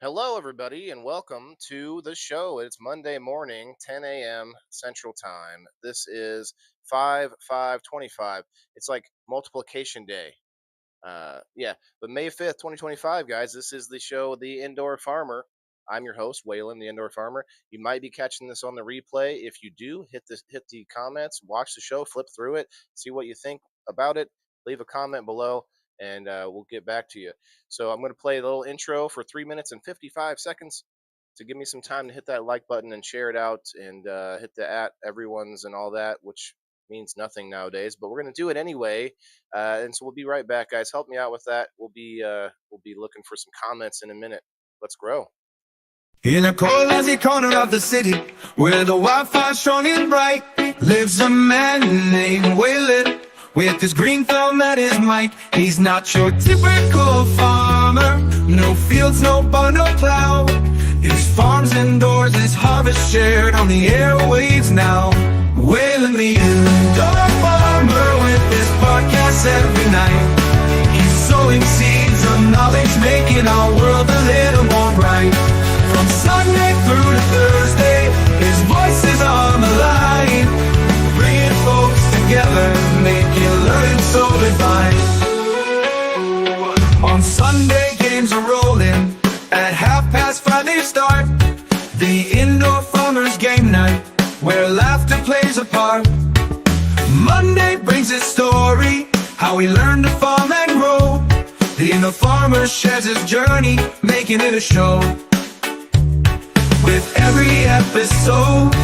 Hello, everybody, and welcome to the show. It's Monday morning, 10 a.m. Central Time. This is 5/5/25. It's like multiplication day. Yeah, but May 5th, 2025, guys, this is the show, The Indoor Farmer. I'm your host, Waylon, the Indoor Farmer. You might be catching this on the replay. If you do, hit the comments, watch the show, flip through it, see what you think about it. Leave a comment below, and we'll get back to you. So I'm going to play a little intro for 3 minutes and 55 seconds to give me some time to hit that like button and share it out and hit the at everyone's and all that, which means nothing nowadays, but we're going to do it anyway. And so we'll be right back, guys. Help me out with that. We'll be looking for some comments in a minute. Let's grow. In a cozy corner of the city, where the wildfire's shining bright, lives a man named Waylon, with his green thumb at his mic. He's not your typical farmer, no fields, no barn, no plow. His farm's indoors, his harvest shared on the airwaves now. Waylon the indoor farmer, with his podcast every night. He's sowing seeds of knowledge, making our world a little more bright. From Sunday through to Thursday, his voice is on the line, bringing folks together, making learning so divine. On Sunday, games are rolling, at 5:30 they start. The Indoor Farmers Game Night, where laughter plays a part. Monday brings his story, how he learned to farm and grow. The Indoor Farmer shares his journey, making it a show. With every episode,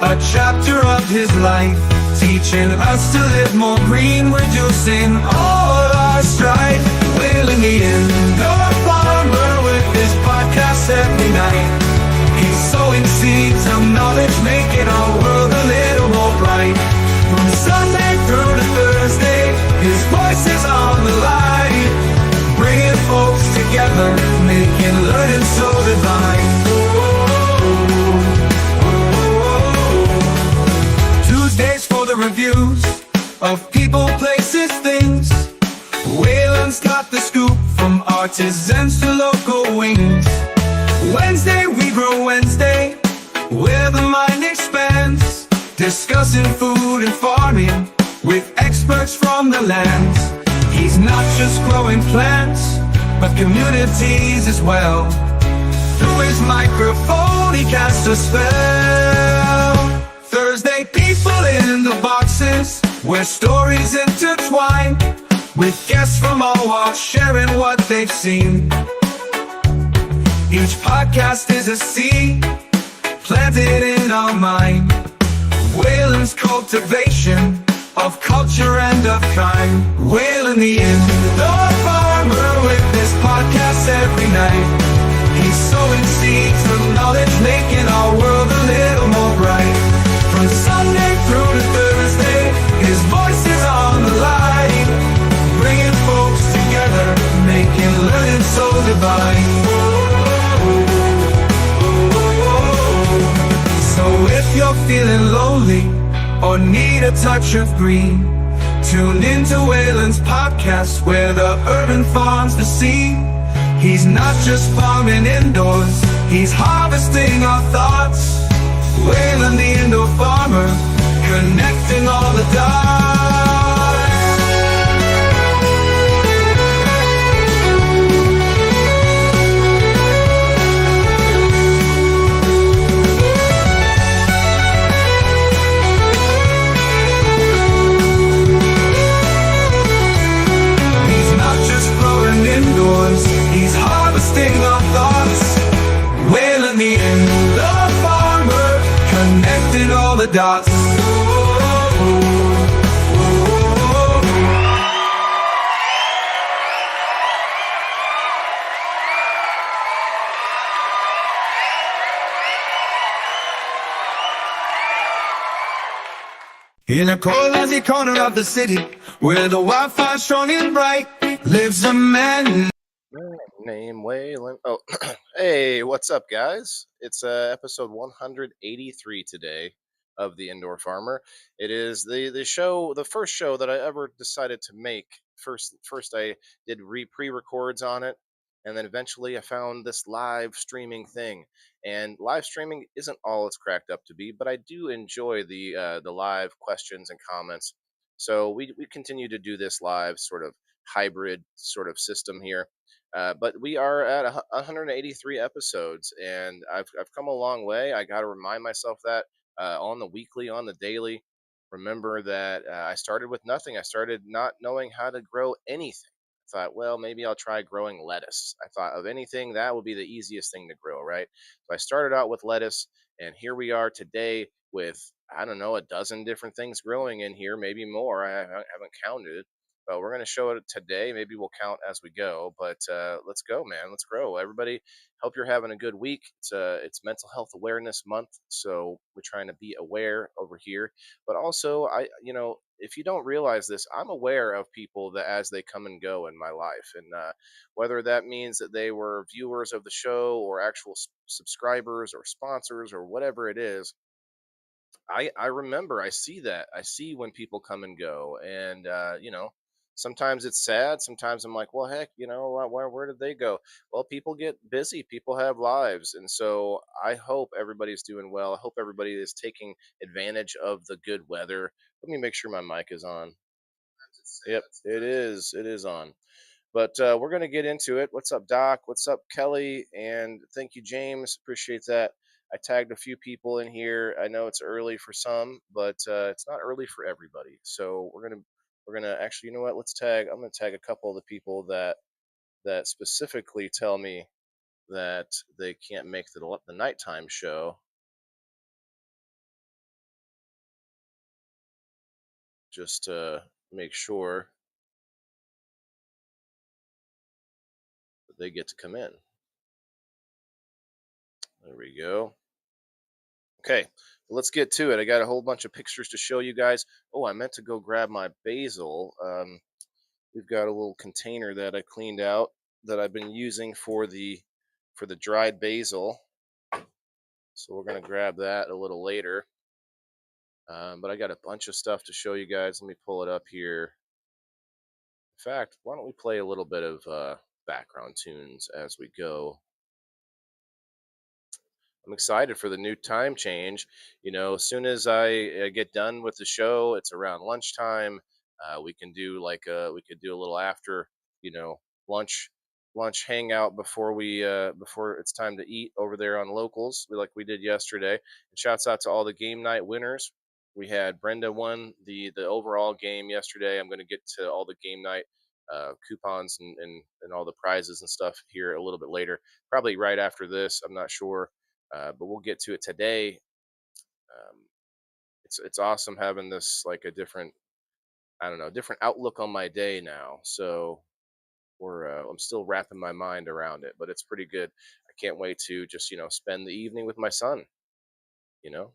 a chapter of his life, teaching us to live more green, reducing all our strife. Waylon the indoor farmer, with his podcast every night. He's sowing seeds of knowledge, making our world a little more bright. From Sunday through to Thursday, his voice is on the line, bringing folks together, making learning so divine. Tuesdays for the reviews of people, places, things. Waylon's got the scoop, from artisans to local wings. Wednesday we grow Wednesday, where the mind expands, discussing food and farming with experts from the lands. He's not just growing plants, but communities as well. Through his microphone he casts a spell. Thursday, people in the boxes, where stories intertwine, with guests from all walks sharing what they've seen. Each podcast is a seed planted in our mind. Waylon's cultivation of culture and of kind. Waylon the indoor farmer, with this podcast every night. He's sowing seeds of knowledge, making our world a little more bright. From Sunday through to Thursday, his voice is on the line, bringing folks together, making learning so divine. So if you're feeling lonely or need a touch of green, tune into Waylon's podcast, where the urban farms the scene. He's not just farming indoors, he's harvesting our thoughts. Waylon the indoor farmer, connecting all the dots. He's not just growing indoors, he's harvesting our thoughts. Waylon the indoor farmer, connecting all the dots. In a cozy corner of the city, where the wildfire's shining bright, lives a man Name Waylon. Oh, hey, what's up, guys? It's episode 183 today of the Indoor Farmer. It is the show, the first show that I ever decided to make. First I did pre-records on it, And then eventually I found this live streaming thing. And live streaming isn't all it's cracked up to be, but I do enjoy the live questions and comments. So we continue to do this live sort of hybrid sort of system here. But we are at 183 episodes, and I've come a long way. I got to remind myself that on the weekly, on the daily. Remember that I started with nothing. I started not knowing how to grow anything. I thought, well, maybe I'll try growing lettuce. I thought of anything that would be the easiest thing to grow, right? So I started out with lettuce, and here we are today with, I don't know, a dozen different things growing in here, maybe more. I haven't counted, but we're going to show it today. Maybe we'll count as we go. But let's go, man. Let's grow. Everybody, hope you're having a good week. It's Mental Health Awareness Month, so we're trying to be aware over here. But also, if you don't realize this, I'm aware of people that as they come and go in my life, and whether that means that they were viewers of the show or actual subscribers or sponsors or whatever it is. I remember, I see that. I see when people come and go, and sometimes it's sad. Sometimes I'm like, well, heck, where did they go? Well, people get busy. People have lives, and so I hope everybody's doing well. I hope everybody is taking advantage of the good weather. Let me make sure my mic is on. Yep, it is. It is on. But we're going to get into it. What's up, Doc? What's up, Kelly? And thank you, James. Appreciate that. I tagged a few people in here. I know it's early for some, but it's not early for everybody. So we're gonna actually, you know what? Let's tag. I'm gonna tag a couple of the people that specifically tell me that they can't make the nighttime show, just to make sure that they get to come in. There we go. Okay, let's get to it. I got a whole bunch of pictures to show you guys. Oh, I meant to go grab my basil. We've got a little container that I cleaned out that I've been using for the dried basil. So we're gonna grab that a little later. But I got a bunch of stuff to show you guys. Let me pull it up here. In fact, why don't we play a little bit of background tunes as we go? I'm excited for the new time change. As soon as I get done with the show, it's around lunchtime. We could do a little after, you know, lunch lunch hangout before it's time to eat over there on locals, like we did yesterday. And shouts out to all the game night winners. We had Brenda won the overall game yesterday. I'm going to get to all the game night coupons and all the prizes and stuff here a little bit later, probably right after this. I'm not sure, but we'll get to it today. Um, it's awesome having this like a different, I don't know, different outlook on my day now. So I'm still wrapping my mind around it, but it's pretty good. I can't wait to just spend the evening with my son. You know,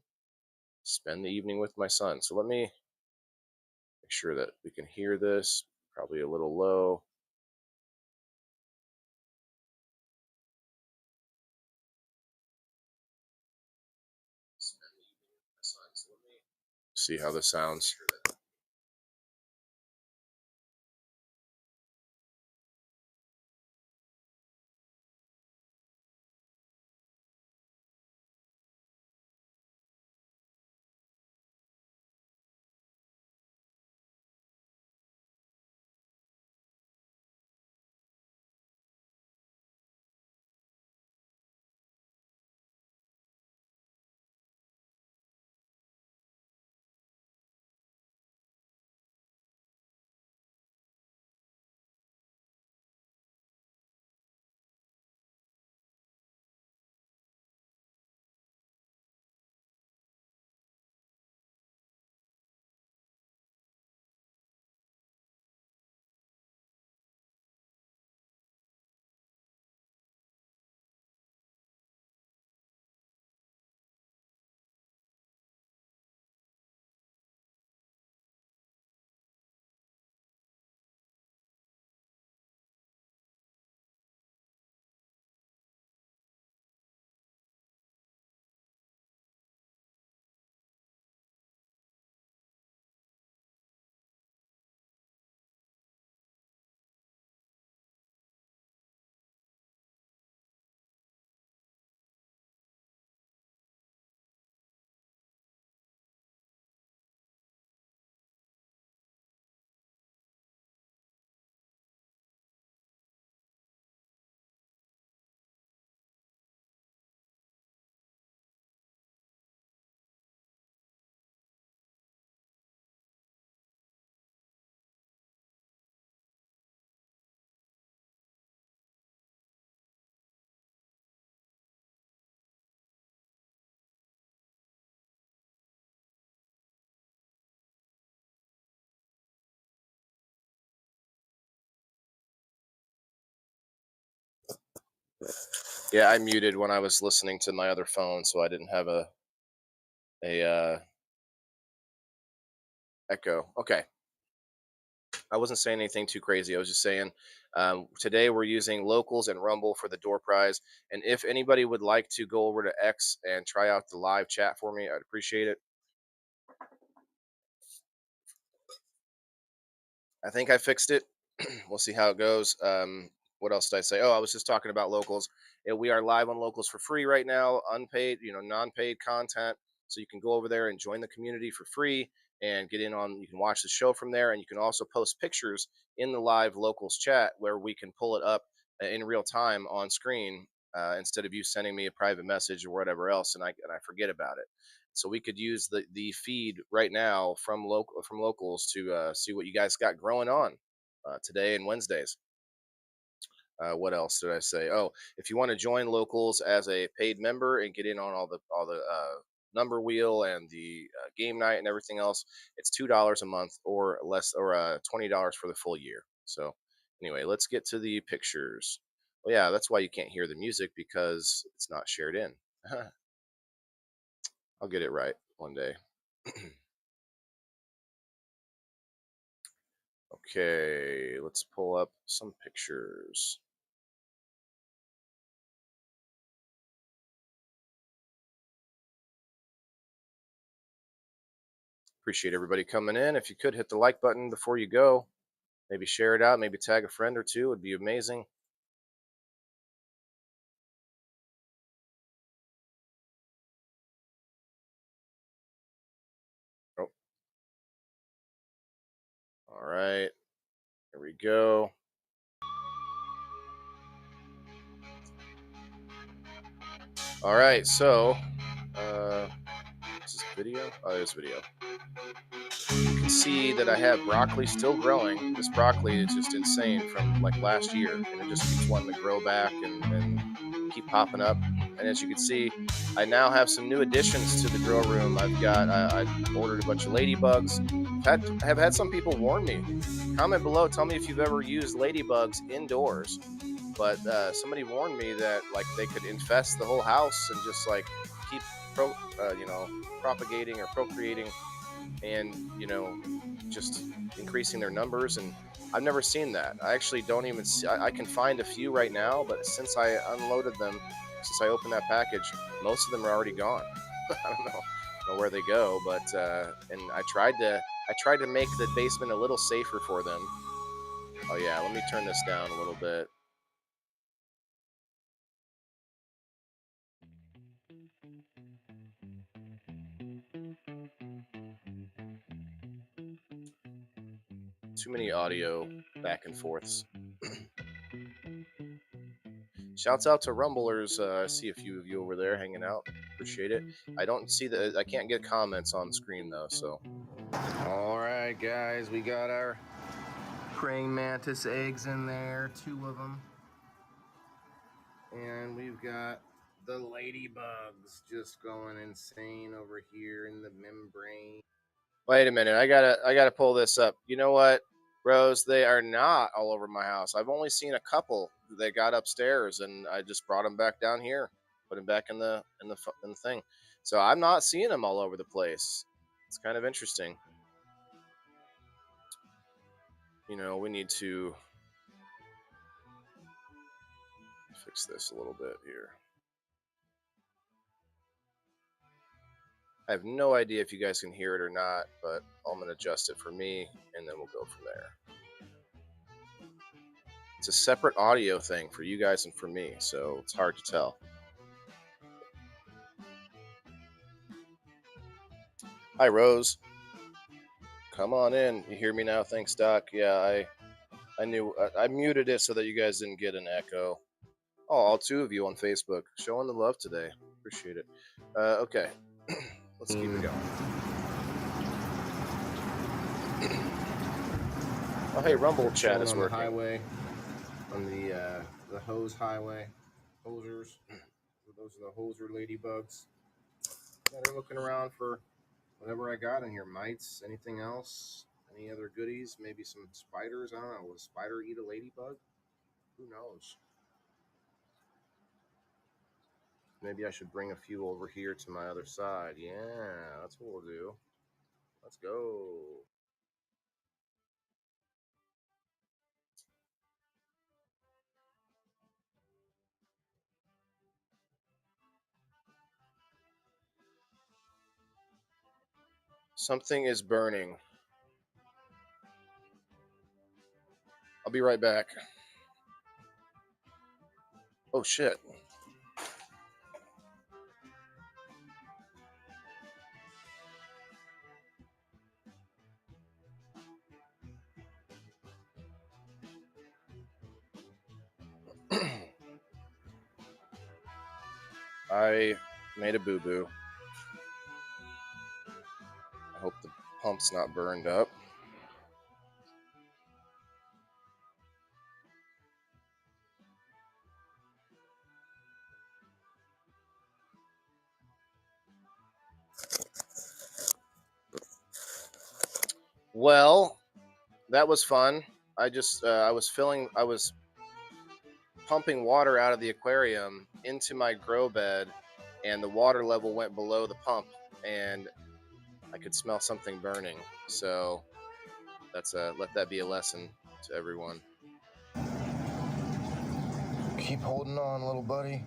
spend the evening with my son. So let me make sure that we can hear this. Probably a little low. Spend the evening with my son. So let me see how this sounds. Yeah, I muted when I was listening to my other phone, so I didn't have a echo. Okay, I wasn't saying anything too crazy. I was just saying today we're using locals and Rumble for the door prize. And if anybody would like to go over to X and try out the live chat for me, I'd appreciate it. I think I fixed it. We'll see how it goes. What else did I say? Oh, I was just talking about locals. We are live on locals for free right now, unpaid, non-paid content. So you can go over there and join the community for free and get in on. You can watch the show from there, and you can also post pictures in the live locals chat where we can pull it up in real time on screen instead of you sending me a private message or whatever else, and I forget about it. So we could use the feed right now from locals to see what you guys got growing on today and Wednesdays. What else did I say? Oh, if you want to join locals as a paid member and get in on all the number wheel and the game night and everything else, it's $2 a month or less, or $20 for the full year. So anyway, let's get to the pictures. Well, yeah, that's why you can't hear the music because it's not shared in. I'll get it right one day. Okay, let's pull up some pictures. Appreciate everybody coming in. If you could hit the like button before you go, maybe share it out, maybe tag a friend or two, would be amazing. Oh, all right, here we go. All right, so is this video? Oh, there's video. You can see that I have broccoli still growing. This broccoli is just insane from like last year, and it just keeps wanting to grow back and keep popping up. And as you can see, I now have some new additions to the grow room. I ordered a bunch of ladybugs. Have had some people warn me. Comment below, tell me if you've ever used ladybugs indoors. But somebody warned me that like they could infest the whole house and just like keep propagating or procreating and just increasing their numbers. And I've never seen that. I actually don't even see, I can find a few right now, but since I unloaded them, since I opened that package, most of them are already gone. I don't know where they go, but and I tried to make the basement a little safer for them. Oh yeah, let me turn this down a little bit. Too many audio back and forths. Shouts out to Rumblers. I see a few of you over there hanging out. Appreciate it. I don't see I can't get comments on screen though. So, all right, guys, we got our praying mantis eggs in there, 2 of them, and we've got the ladybugs just going insane over here in the membrane. Wait a minute, I gotta pull this up. You know what, Rose? They are not all over my house. I've only seen a couple that got upstairs, and I just brought them back down here, put them back in the thing. So I'm not seeing them all over the place. It's kind of interesting. We need to fix this a little bit here. I have no idea if you guys can hear it or not, but I'm gonna adjust it for me, and then we'll go from there. It's a separate audio thing for you guys and for me, so it's hard to tell. Hi, Rose. Come on in. You hear me now? Thanks, Doc. Yeah, I knew I muted it so that you guys didn't get an echo. Oh, all 2 of you on Facebook showing the love today. Appreciate it. Okay, let's keep it going. Oh, hey, Rumble chat is working. On the highway, on the hose highway, hosers. Those are the hoser ladybugs. Yeah, they're looking around for whatever I got in here. Mites, anything else? Any other goodies? Maybe some spiders? I don't know. Will a spider eat a ladybug? Who knows? Maybe I should bring a few over here to my other side. Yeah, that's what we'll do. Let's go. Something is burning. I'll be right back. Oh, shit. I made a boo-boo. I hope the pump's not burned up. Well, that was fun. I was pumping water out of the aquarium into my grow bed, and the water level went below the pump, and I could smell something burning. So let that be a lesson to everyone. Keep holding on, little buddy.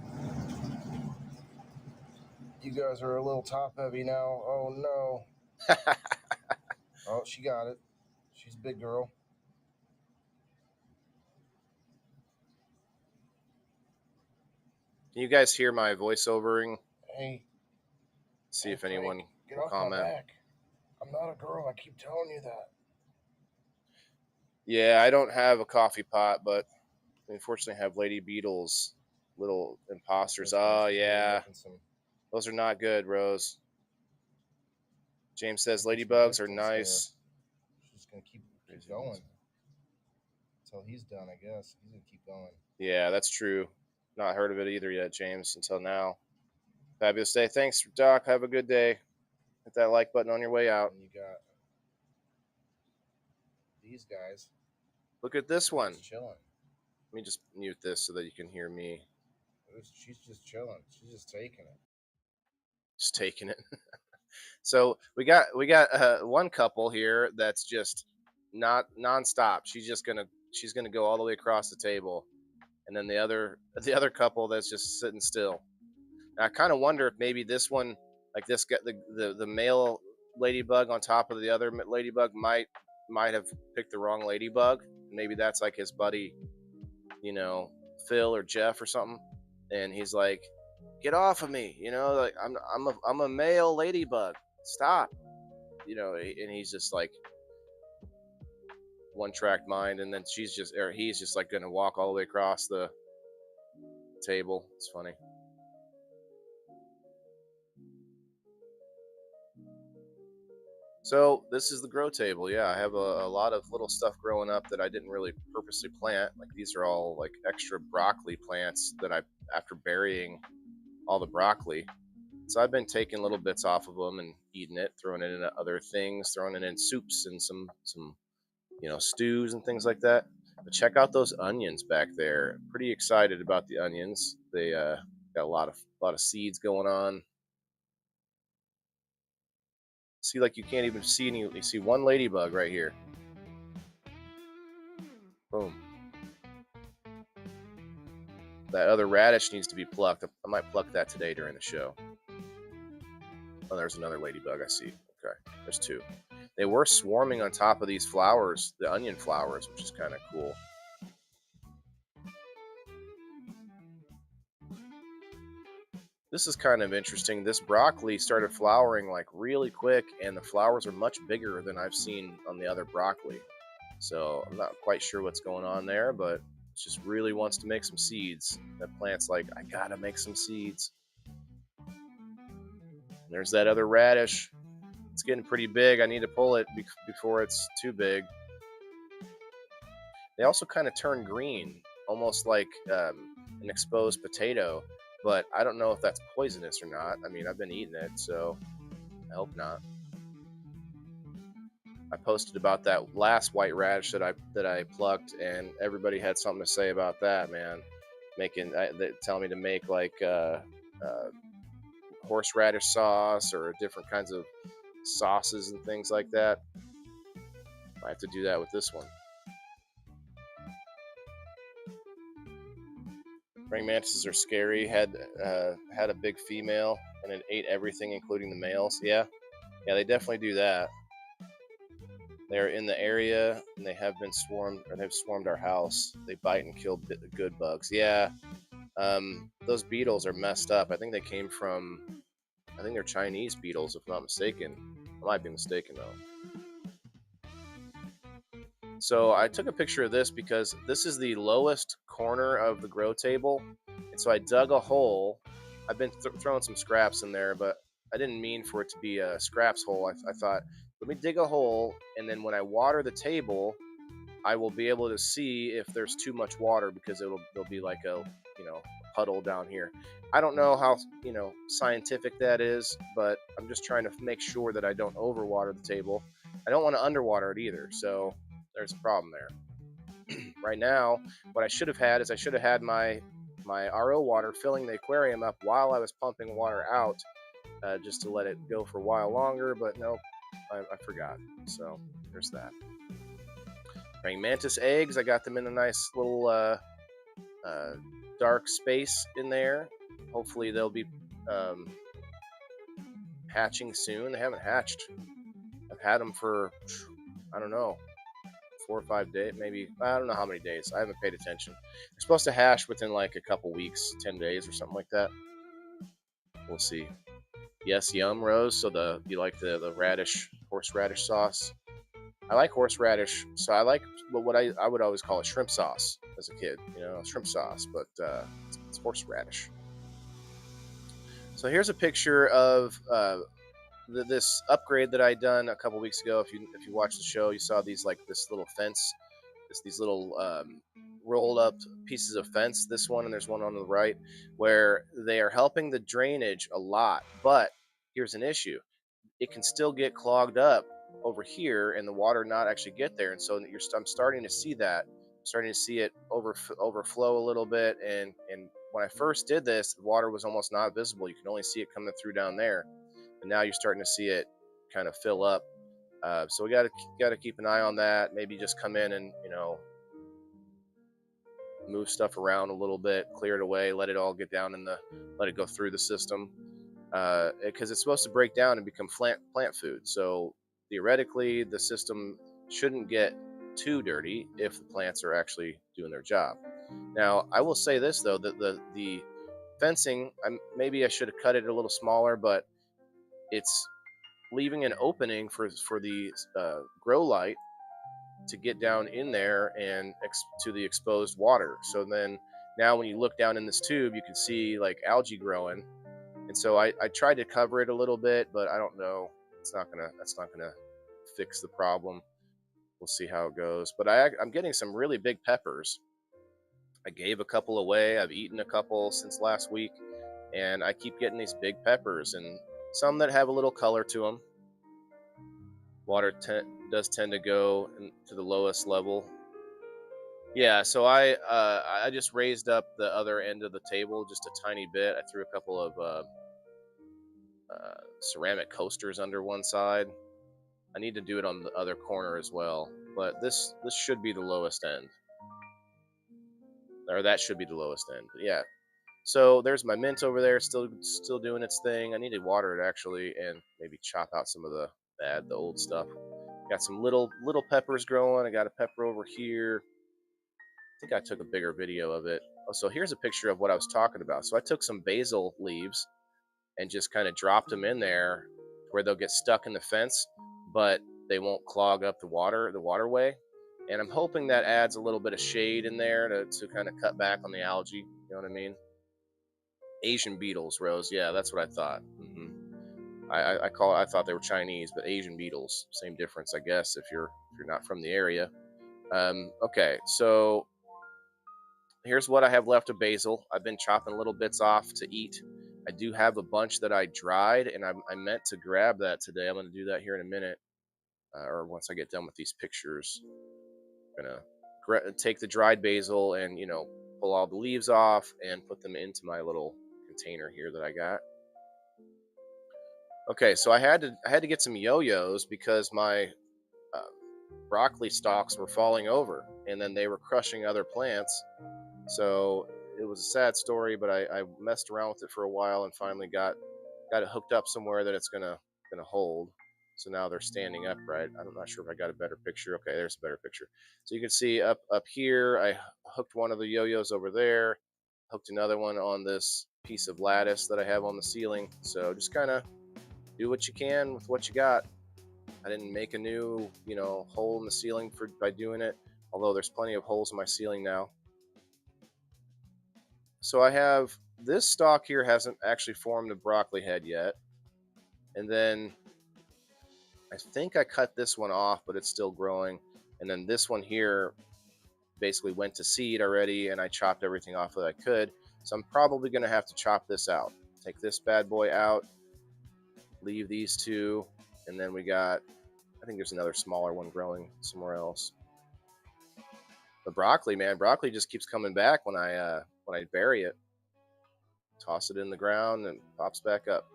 You guys are a little top heavy now. Oh no. Oh, she got it. She's a big girl. Can you guys hear my voiceovering? Hey. See if anyone get will off comment. My back. I'm not a girl. I keep telling you that. Yeah, I don't have a coffee pot, but I unfortunately have Lady Beetle's little imposters. Oh yeah, those are not good, Rose. James says ladybugs are nice. She's gonna keep going until he's done. I guess he's gonna keep going. Yeah, that's true. Not heard of it either yet, James, until now. Fabulous day. Thanks, Doc. Have a good day. Hit that like button on your way out. And you got these guys. Look at this one. Chilling. Let me just mute this so that you can hear me. She's just chilling. She's just taking it. Just taking it. So we got one couple here that's just not nonstop. She's gonna go all the way across the table, and then the other couple that's just sitting still. And I kind of wonder if maybe this one, like this guy, the male ladybug on top of the other ladybug might have picked the wrong ladybug. Maybe that's like his buddy, Phil or Jeff or something, and he's like, "Get off of me!" Like I'm a male ladybug. Stop. And he's just like one track mind, and then he's just like gonna walk all the way across the table. It's funny. So this is the grow table. Yeah, I have a lot of little stuff growing up that I didn't really purposely plant. Like these are all like extra broccoli plants that I, after burying all the broccoli, so I've been taking little bits off of them and eating it, throwing it into other things, throwing it in soups and some stews and things like that. But check out those onions back there. Pretty excited about the onions. They got a lot of seeds going on. See, like you can't even see any. You see one ladybug right here. Boom. That other radish needs to be plucked. I might pluck that today during the show. Oh, there's another ladybug I see. Okay, there's two. They were swarming on top of these flowers, the onion flowers, which is kind of cool. This is kind of interesting. This broccoli started flowering like really quick, and the flowers are much bigger than I've seen on the other broccoli. So I'm not quite sure what's going on there, but it just really wants to make some seeds. That plant's like, I gotta make some seeds. And there's that other radish. It's getting pretty big. I need to pull it before it's too big. They also kind of turn green, almost like an exposed potato, but I don't know if that's poisonous or not. I mean, I've been eating it, so I hope not. I posted about that last white radish that I plucked, and everybody had something to say about that, man. Telling me to make like uh, horseradish sauce or different kinds of sauces and things like that. I have to do that with this one. Praying mantises are scary. Had a big female and it ate everything, including the males. Yeah, yeah, they definitely do that. They're in the area and they have been swarmed, or they've swarmed our house. They bite and kill the good bugs. Yeah, those beetles are messed up. I think they came from, I think they're Chinese beetles, if I'm not mistaken. I might be mistaken though. So I took a picture of this because this is the lowest corner of the grow table. And so I dug a hole. I've been throwing some scraps in there, but I didn't mean for it to be a scraps hole. I thought, let me dig a hole, and then when I water the table, I will be able to see if there's too much water because there'll be like a, a puddle down here. I don't know how, scientific that is, but I'm just trying to make sure that I don't overwater the table. I don't want to underwater it either, so there's a problem there. Right now, what I should have had is I should have had my RO water filling the aquarium up while I was pumping water out, just to let it go for a while longer. But no, I forgot. So there's that. Praying mantis eggs. I got them in a nice little uh, dark space in there. Hopefully they'll be um, hatching soon. They haven't hatched. I've had them for, I don't know, 4 or 5 days, maybe. I don't know how many days. I haven't paid attention. They're supposed to hash within like a couple weeks, 10 days or something like that. We'll see. Yes, yum, Rose. So you like the horseradish sauce? I like horseradish. So I like what I would always call a shrimp sauce as a kid. Shrimp sauce, but it's horseradish. So here's a picture of this upgrade that I done a couple weeks ago. If you watched the show, you saw this little fence, these little rolled up pieces of fence. This one, and there's one on the right, where they are helping the drainage a lot. But here's an issue: it can still get clogged up over here, and the water not actually get there. And so I'm starting to see that. I'm starting to see it overflow a little bit. And when I first did this, the water was almost not visible. You can only see it coming through down there, and now you're starting to see it kind of fill up. So we got to keep an eye on that. Maybe just come in and move stuff around a little bit, clear it away, let it all get down let it go through the system, because it's supposed to break down and become plant food. So theoretically, the system shouldn't get too dirty if the plants are actually doing their job. Now, I will say this though, that the fencing, maybe I should have cut it a little smaller, but it's leaving an opening for the grow light to get down in there and to the exposed water. So then now when you look down in this tube, you can see like algae growing. And so I tried to cover it a little bit, but I don't know. That's not gonna fix the problem. We'll see how it goes. But I'm getting some really big peppers. I gave a couple away. I've eaten a couple since last week, and I keep getting these big peppers, and some that have a little color to them. Water does tend to go to the lowest level. Yeah, so I just raised up the other end of the table just a tiny bit. I threw a couple of ceramic coasters under one side. I need to do it on the other corner as well, but this should be the lowest end, or that should be the lowest end. But yeah. So there's my mint over there, still doing its thing. I need to water it actually, and maybe chop out some of the old stuff. Got some little peppers growing. I got a pepper over here. I think I took a bigger video of it. Oh, so here's a picture of what I was talking about. So I took some basil leaves and just kind of dropped them in there where they'll get stuck in the fence, but they won't clog up the waterway. And I'm hoping that adds a little bit of shade in there to kind of cut back on the algae. You know what I mean? Asian beetles, Rose. Yeah, that's what I thought. I thought they were Chinese, but Asian beetles, same difference, I guess, if you're not from the area. Okay, so here's what I have left of basil. I've been chopping little bits off to eat. I do have a bunch that I dried, and I meant to grab that today. I'm going to do that here in a minute, or once I get done with these pictures. I'm going to take the dried basil and pull all the leaves off and put them into my little container here that I got. Okay, so I had to get some yo-yos because my uh, broccoli stalks were falling over, and then they were crushing other plants. So it was a sad story, but I messed around with it for a while and finally got it hooked up somewhere that it's gonna hold. So now they're standing upright. I'm not sure if I got a better picture. Okay, there's a better picture. So you can see up here, I hooked one of the yo-yos over there, hooked another one on this piece of lattice that I have on the ceiling. So just kind of do what you can with what you got. I didn't make a new, hole in the ceiling by doing it, although there's plenty of holes in my ceiling now. So I have this stalk here hasn't actually formed a broccoli head yet. And then I think I cut this one off, but it's still growing. And then this one here basically went to seed already, and I chopped everything off that I could. So I'm probably going to have to chop this out. Take this bad boy out, leave these two, and then we got, I think there's another smaller one growing somewhere else. The broccoli, man, broccoli just keeps coming back when I bury it. Toss it in the ground and pops back up.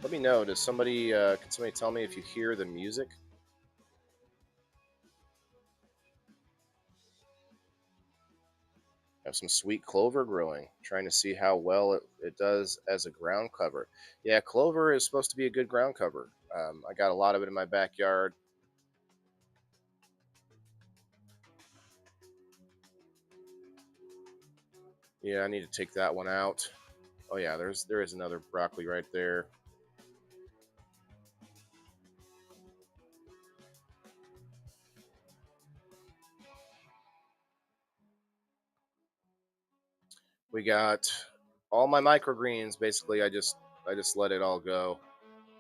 Let me know. Can somebody tell me if you hear the music? I have some sweet clover growing. Trying to see how well it does as a ground cover. Yeah, clover is supposed to be a good ground cover. I got a lot of it in my backyard. Yeah, I need to take that one out. Oh yeah, there is another broccoli right there. We got all my microgreens. Basically, I just let it all go.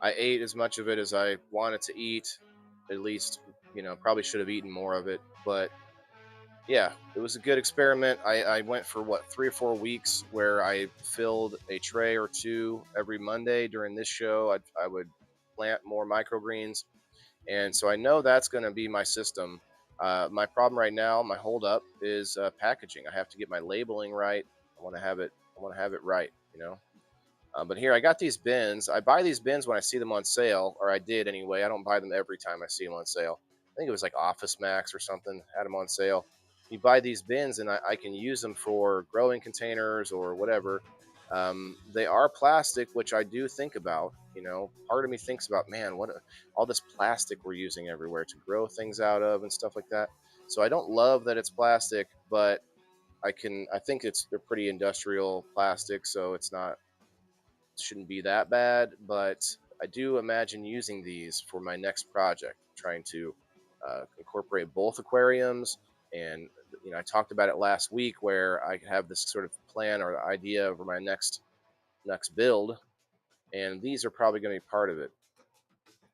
I ate as much of it as I wanted to eat. At least, probably should have eaten more of it. But yeah, it was a good experiment. I went for 3 or 4 weeks where I filled a tray or two every Monday during this show. I would plant more microgreens. And so I know that's going to be my system. My problem right now, my holdup, is packaging. I have to get my labeling right. I want to have it right, But here I got these bins. I buy these bins when I see them on sale, or I did anyway. I don't buy them every time I see them on sale. I think it was like Office Max or something had them on sale. You buy these bins, and I can use them for growing containers or whatever. They are plastic, which I do think about. Part of me thinks about, man, all this plastic we're using everywhere to grow things out of and stuff like that. So I don't love that it's plastic, but I think they're pretty industrial plastic, so shouldn't be that bad. But I do imagine using these for my next project, trying to incorporate both aquariums. And I talked about it last week, where I have this sort of plan or idea over my next build, and these are probably going to be part of it.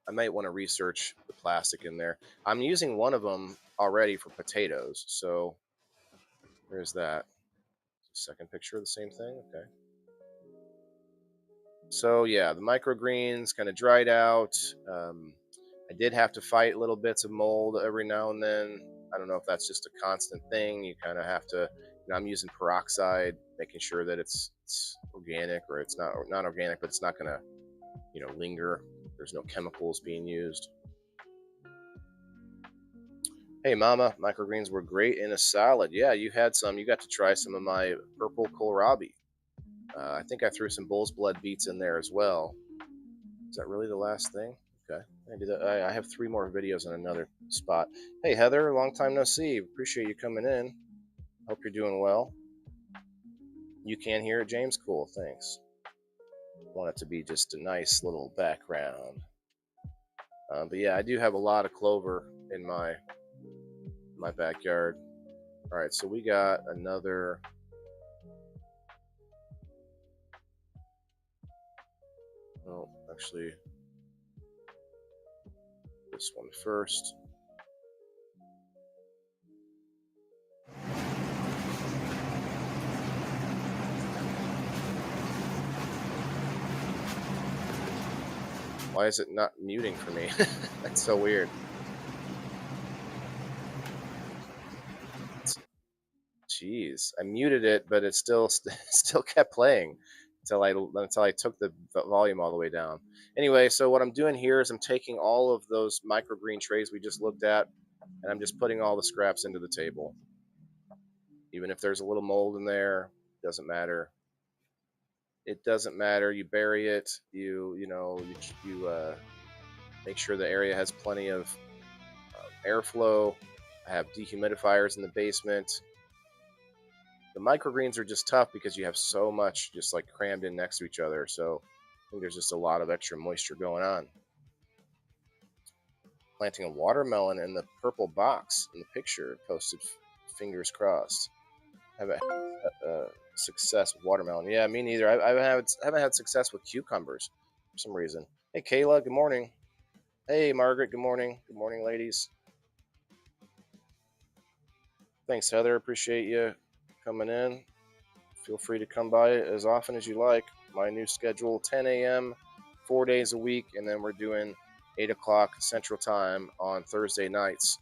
I might want to research the plastic in there. I'm using one of them already for potatoes, so there's that. Second picture of the same thing. Okay. So yeah, the microgreens kind of dried out. I did have to fight little bits of mold every now and then. I don't know if that's just a constant thing. You kind of have to. I'm using peroxide, making sure that it's organic, or it's not organic, but it's not going to linger. There's no chemicals being used. Hey mama, microgreens were great in a salad. Yeah, you had some. You got to try some of my purple kohlrabi. I think I threw some bull's blood beets in there as well. Is that really the last thing? Okay, I do that. I have 3 more videos on another spot. Hey Heather, long time no see. Appreciate you coming in. Hope you're doing well. You can hear it, James? Cool, thanks. Want it to be just a nice little background. But yeah, I do have a lot of clover in my backyard. All right, so we got another. Oh, actually, this one first. Why is it not muting for me? That's so weird. noise. I muted it, but it still still kept playing until I took the volume all the way down. Anyway, so what I'm doing here is I'm taking all of those microgreen trays we just looked at, and I'm just putting all the scraps into the table. Even if there's a little mold in there, doesn't matter. It doesn't matter. You bury it. You make sure the area has plenty of airflow. I have dehumidifiers in the basement. The microgreens are just tough because you have so much just like crammed in next to each other. So I think there's just a lot of extra moisture going on. Planting a watermelon in the purple box in the picture posted. Fingers crossed. Haven't had success with watermelon. Yeah, me neither. I haven't had success with cucumbers for some reason. Hey, Kayla. Good morning. Hey, Margaret. Good morning. Good morning, ladies. Thanks, Heather. Appreciate you coming in. Feel free to come by as often as you like. My new schedule, 10 a.m., 4 days a week, and then we're doing 8 o'clock Central Time on Thursday nights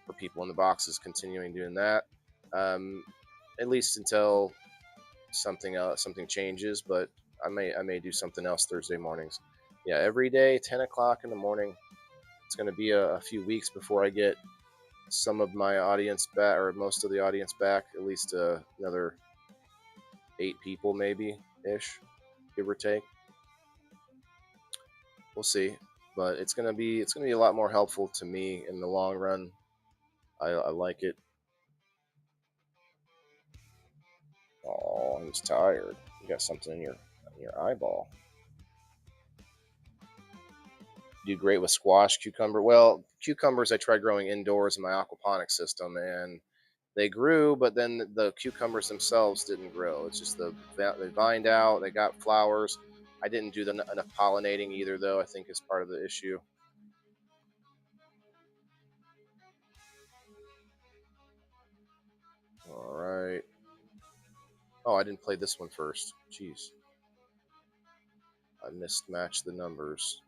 for people in the boxes, continuing doing that, at least until something changes, but I may do something else Thursday mornings. Yeah, every day, 10 o'clock in the morning. It's going to be a few weeks before I get some of my audience back, or most of the audience back, at least another 8 people maybe ish, give or take. We'll see, but it's gonna be a lot more helpful to me in the long run. I like it. Oh, I'm just tired. You got something in your eyeball. Do great with squash, cucumber. Well, cucumbers I tried growing indoors in my aquaponics system, and they grew, but then the cucumbers themselves didn't grow. It's just they vined out. They got flowers. I didn't do enough pollinating either, though. I think is part of the issue. All right. Oh, I didn't play this one first. Jeez, I mismatched the numbers.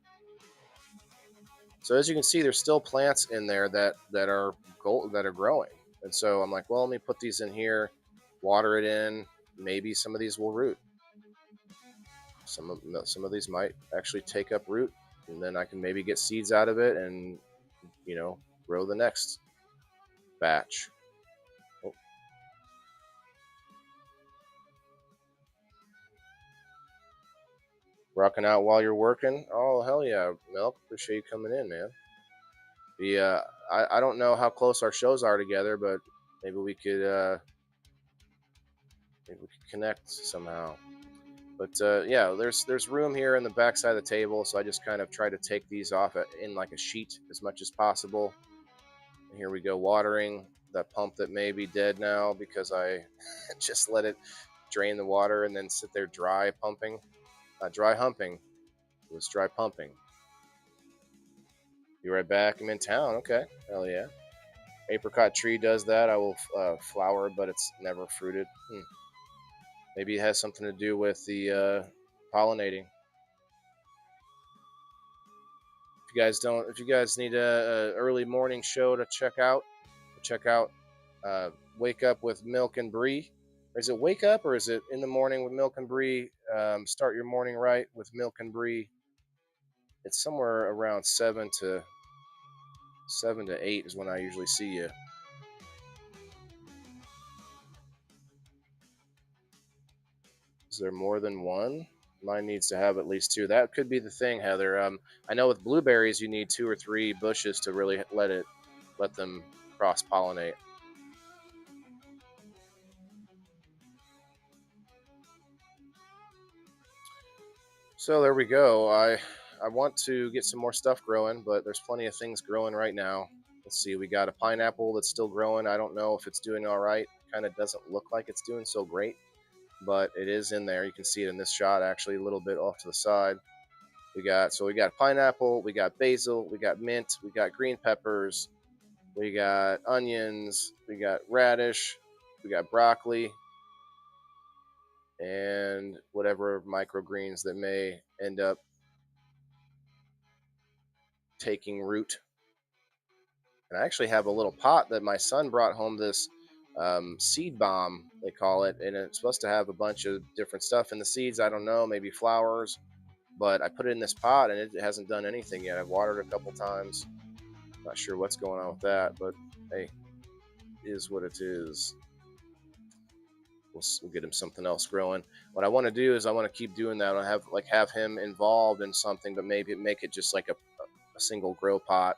So as you can see, there's still plants in there that are growing, and so I'm like, well, let me put these in here, water it in. Maybe some of these will root. Some of these might actually take up root, and then I can maybe get seeds out of it, and grow the next batch. Oh, rocking out while you're working. Oh hell yeah, Milk. Appreciate you coming in, man. I don't know how close our shows are together, but maybe we could connect somehow. But yeah, there's room here in the back side of the table, so I just kind of try to take these off in like a sheet as much as possible. And here we go, watering that pump that may be dead now because I just let it drain the water and then sit there dry pumping. Not dry humping, it was dry pumping. Be right back. I'm in town. Okay, hell yeah. Apricot tree does that. I will flower, but it's never fruited. Maybe it has something to do with the pollinating. If you guys need a early morning show to check out Wake Up with Milk and Brie. Or is it Wake Up or is it In the Morning with Milk and Brie? Start your morning right with Milk and Brie. It's somewhere around 7 to 8 is when I usually see you. Is there more than one? Mine needs to have at least 2. That could be the thing, Heather. I know with blueberries you need 2 or 3 bushes to really let them cross pollinate. So there we go. I want to get some more stuff growing, but there's plenty of things growing right now. Let's see. We got a pineapple that's still growing. I don't know if it's doing all right. Kind of doesn't look like it's doing so great, but it is in there. You can see it in this shot, actually, a little bit off to the side. We got pineapple, we got basil, we got mint, we got green peppers, we got onions, we got radish, we got broccoli, and whatever microgreens that may end up taking root. And I actually have a little pot that my son brought home this seed bomb, they call it, and it's supposed to have a bunch of different stuff in the seeds. I don't know, maybe flowers, but I put it in this pot and it hasn't done anything yet. I've watered a couple times. Not sure what's going on with that, but hey, it is what it is. We'll get him something else growing. What I want to do is I want to keep doing that. I have him involved in something, but maybe make it just like a single grow pot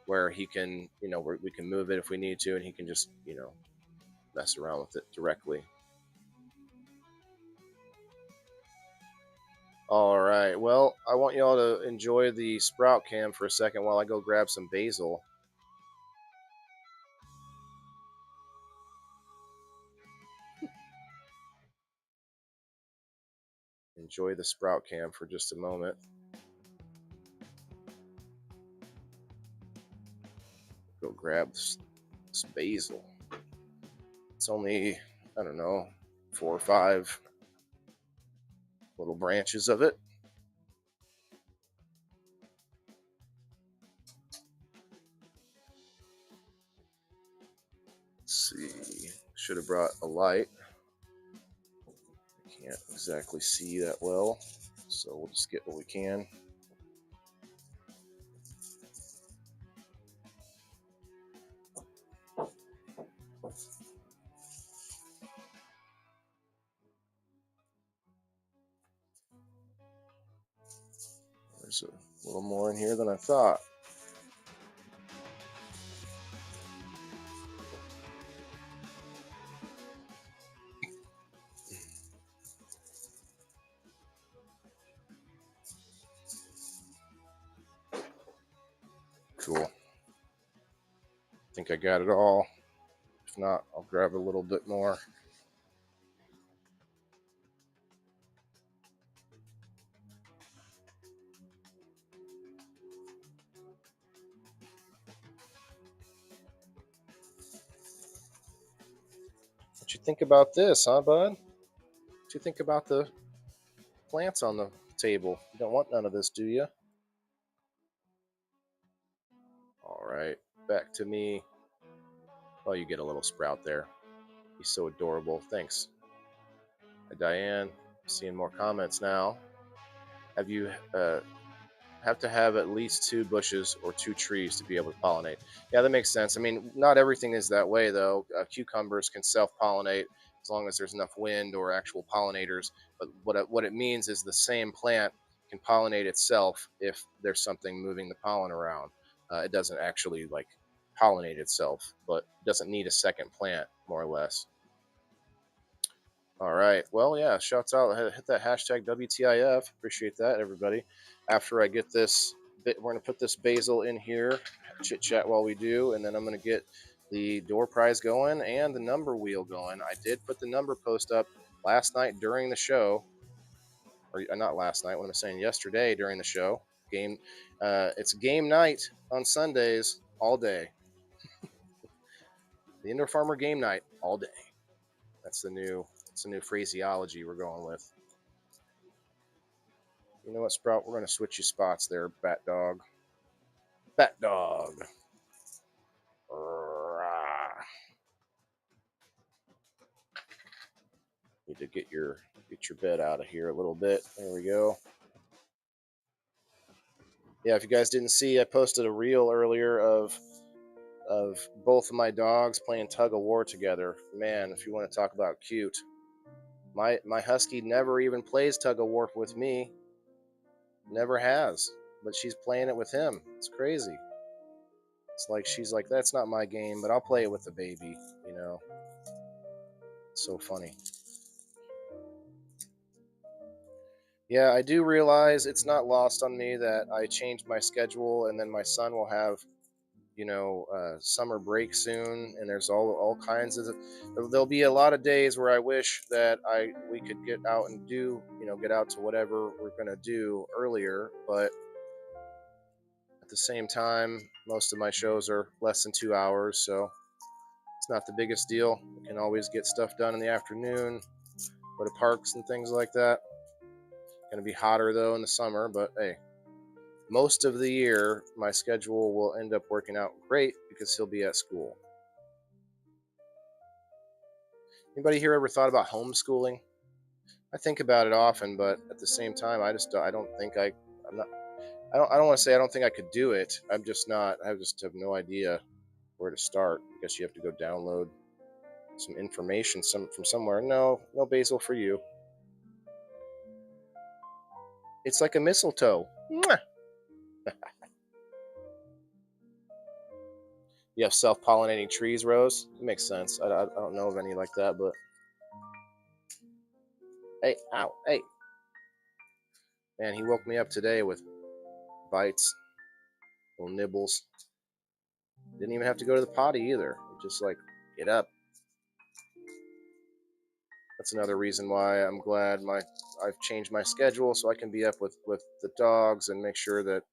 where he can, where we can move it if we need to, and he can just, mess around with it directly. All right. Well, I want y'all to enjoy the sprout cam for a second while I go grab some basil. Enjoy the sprout cam for just a moment. Go grab this basil. It's only, I don't know, 4 or 5 little branches of it. Let's see. Should have brought a light. I can't exactly see that well, so we'll just get what we can. There's a little more in here than I thought. Cool. I think I got it all. If not, I'll grab a little bit more. What you think about this, huh, bud? What you think about the plants on the table? You don't want none of this, do you? All right, back to me. Oh, you get a little sprout there. He's so adorable. Thanks. Hi, Diane. Seeing more comments now. Have you have to have at least 2 bushes or 2 trees to be able to pollinate? Yeah, that makes sense. I mean, not everything is that way though. Cucumbers can self-pollinate as long as there's enough wind or actual pollinators. But what it means is the same plant can pollinate itself if there's something moving the pollen around. It doesn't actually like pollinate itself, but it doesn't need a second plant, more or less. All right. Well, yeah. Shouts out. Hit that hashtag WTIF. Appreciate that, everybody. After I get this, we're gonna put this basil in here. Chit chat while we do, and then I'm gonna get the door prize going and the number wheel going. I did put the number post up last night during the show, or not last night. What am I saying? Yesterday during the show. Game. It's game night on Sundays all day. The Indoor Farmer game night all day. That's the new phraseology we're going with. You know what, Sprout? We're going to switch you spots there, Bat Dog. Bat Dog. Need to get your bed out of here a little bit. There we go. Yeah, if you guys didn't see, I posted a reel earlier of both of my dogs playing tug of war together. Man, if you want to talk about cute. My husky never even plays tug of war with me. Never has. But she's playing it with him. It's crazy. It's like she's like, that's not my game, but I'll play it with the baby, you know. It's so funny. Yeah, I do realize it's not lost on me that I changed my schedule, and then my son will have, summer break soon, and there's all kinds of. There'll be a lot of days where I wish that we could get out and do, get out to whatever we're gonna do earlier, but at the same time, most of my shows are less than 2 hours, so it's not the biggest deal. We can always get stuff done in the afternoon, go to parks and things like that. Going to be hotter though in the summer, but hey, most of the year my schedule will end up working out great because he'll be at school. Anybody here ever thought about homeschooling? I think about it often, but at the same time, I don't think I'm not I don't want to say I don't think I could do it. I'm just not. I just have no idea where to start. I guess you have to go download some information from somewhere. No, no basil for you. It's like a mistletoe. Mwah! You have self-pollinating trees, Rose. It makes sense. I don't know of any like that, but hey, ow, hey, man, he woke me up today with bites, little nibbles. Didn't even have to go to the potty either. Just like, get up. That's another reason why I'm glad I've changed my schedule so I can be up with the dogs and make sure that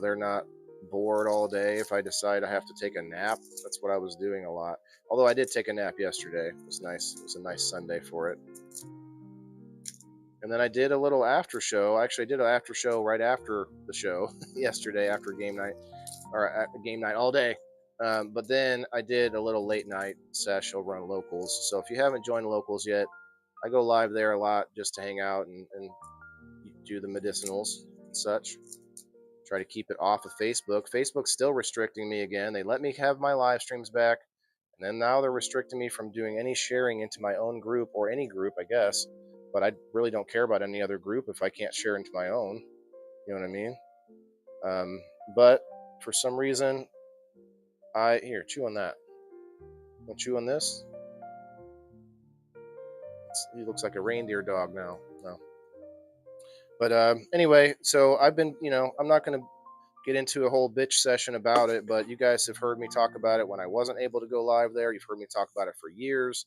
they're not bored all day. If I decide I have to take a nap, that's what I was doing a lot. Although I did take a nap yesterday. It was nice. It was a nice Sunday for it. And then I did a little after show. Actually, I did an after show right after the show yesterday after game night, or at game night all day. But then I did a little late night sesh over on Locals. So if you haven't joined Locals yet, I go live there a lot just to hang out and do the medicinals and such. Try to keep it off of Facebook. Facebook's still restricting me again. They let me have my live streams back, and then now they're restricting me from doing any sharing into my own group or any group, I guess. But I really don't care about any other group if I can't share into my own. You know what I mean? But for some reason, here, chew on that. Want to chew on this? He looks like a reindeer dog now. No. But anyway, so I've been, I'm not going to get into a whole bitch session about it, but you guys have heard me talk about it when I wasn't able to go live there. You've heard me talk about it for years.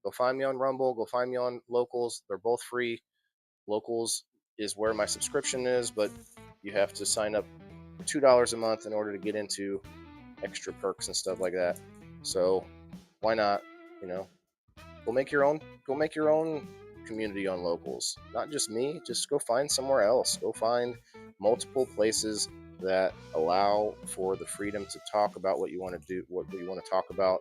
Go find me on Rumble. Go find me on Locals. They're both free. Locals is where my subscription is, but you have to sign up for $2 a month in order to get into extra perks and stuff like that. So why not? Go make your own. Go make your own community on Locals. Not just me. Just go find somewhere else. Go find multiple places that allow for the freedom to talk about what you want to do, what you want to talk about,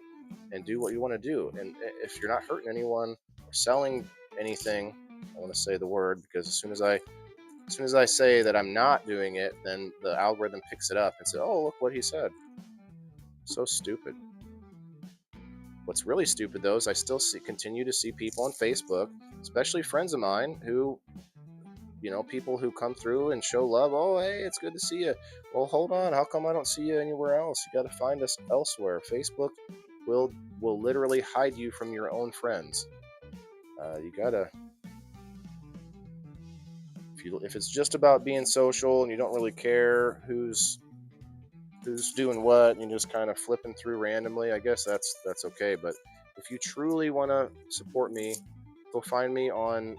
and do what you want to do. And if you're not hurting anyone or selling anything, I want to say the word, because as soon as I say that I'm not doing it, then the algorithm picks it up and says, "Oh, look what he said." So stupid. What's really stupid though is I still continue to see people on Facebook, especially friends of mine who, people who come through and show love. Oh, hey, it's good to see you. Well, hold on. How come I don't see you anywhere else? You got to find us elsewhere. Facebook will literally hide you from your own friends. You gotta. If it's just about being social and you don't really care who's doing what and you're just kind of flipping through randomly, I guess that's okay. But if you truly want to support me, go find me on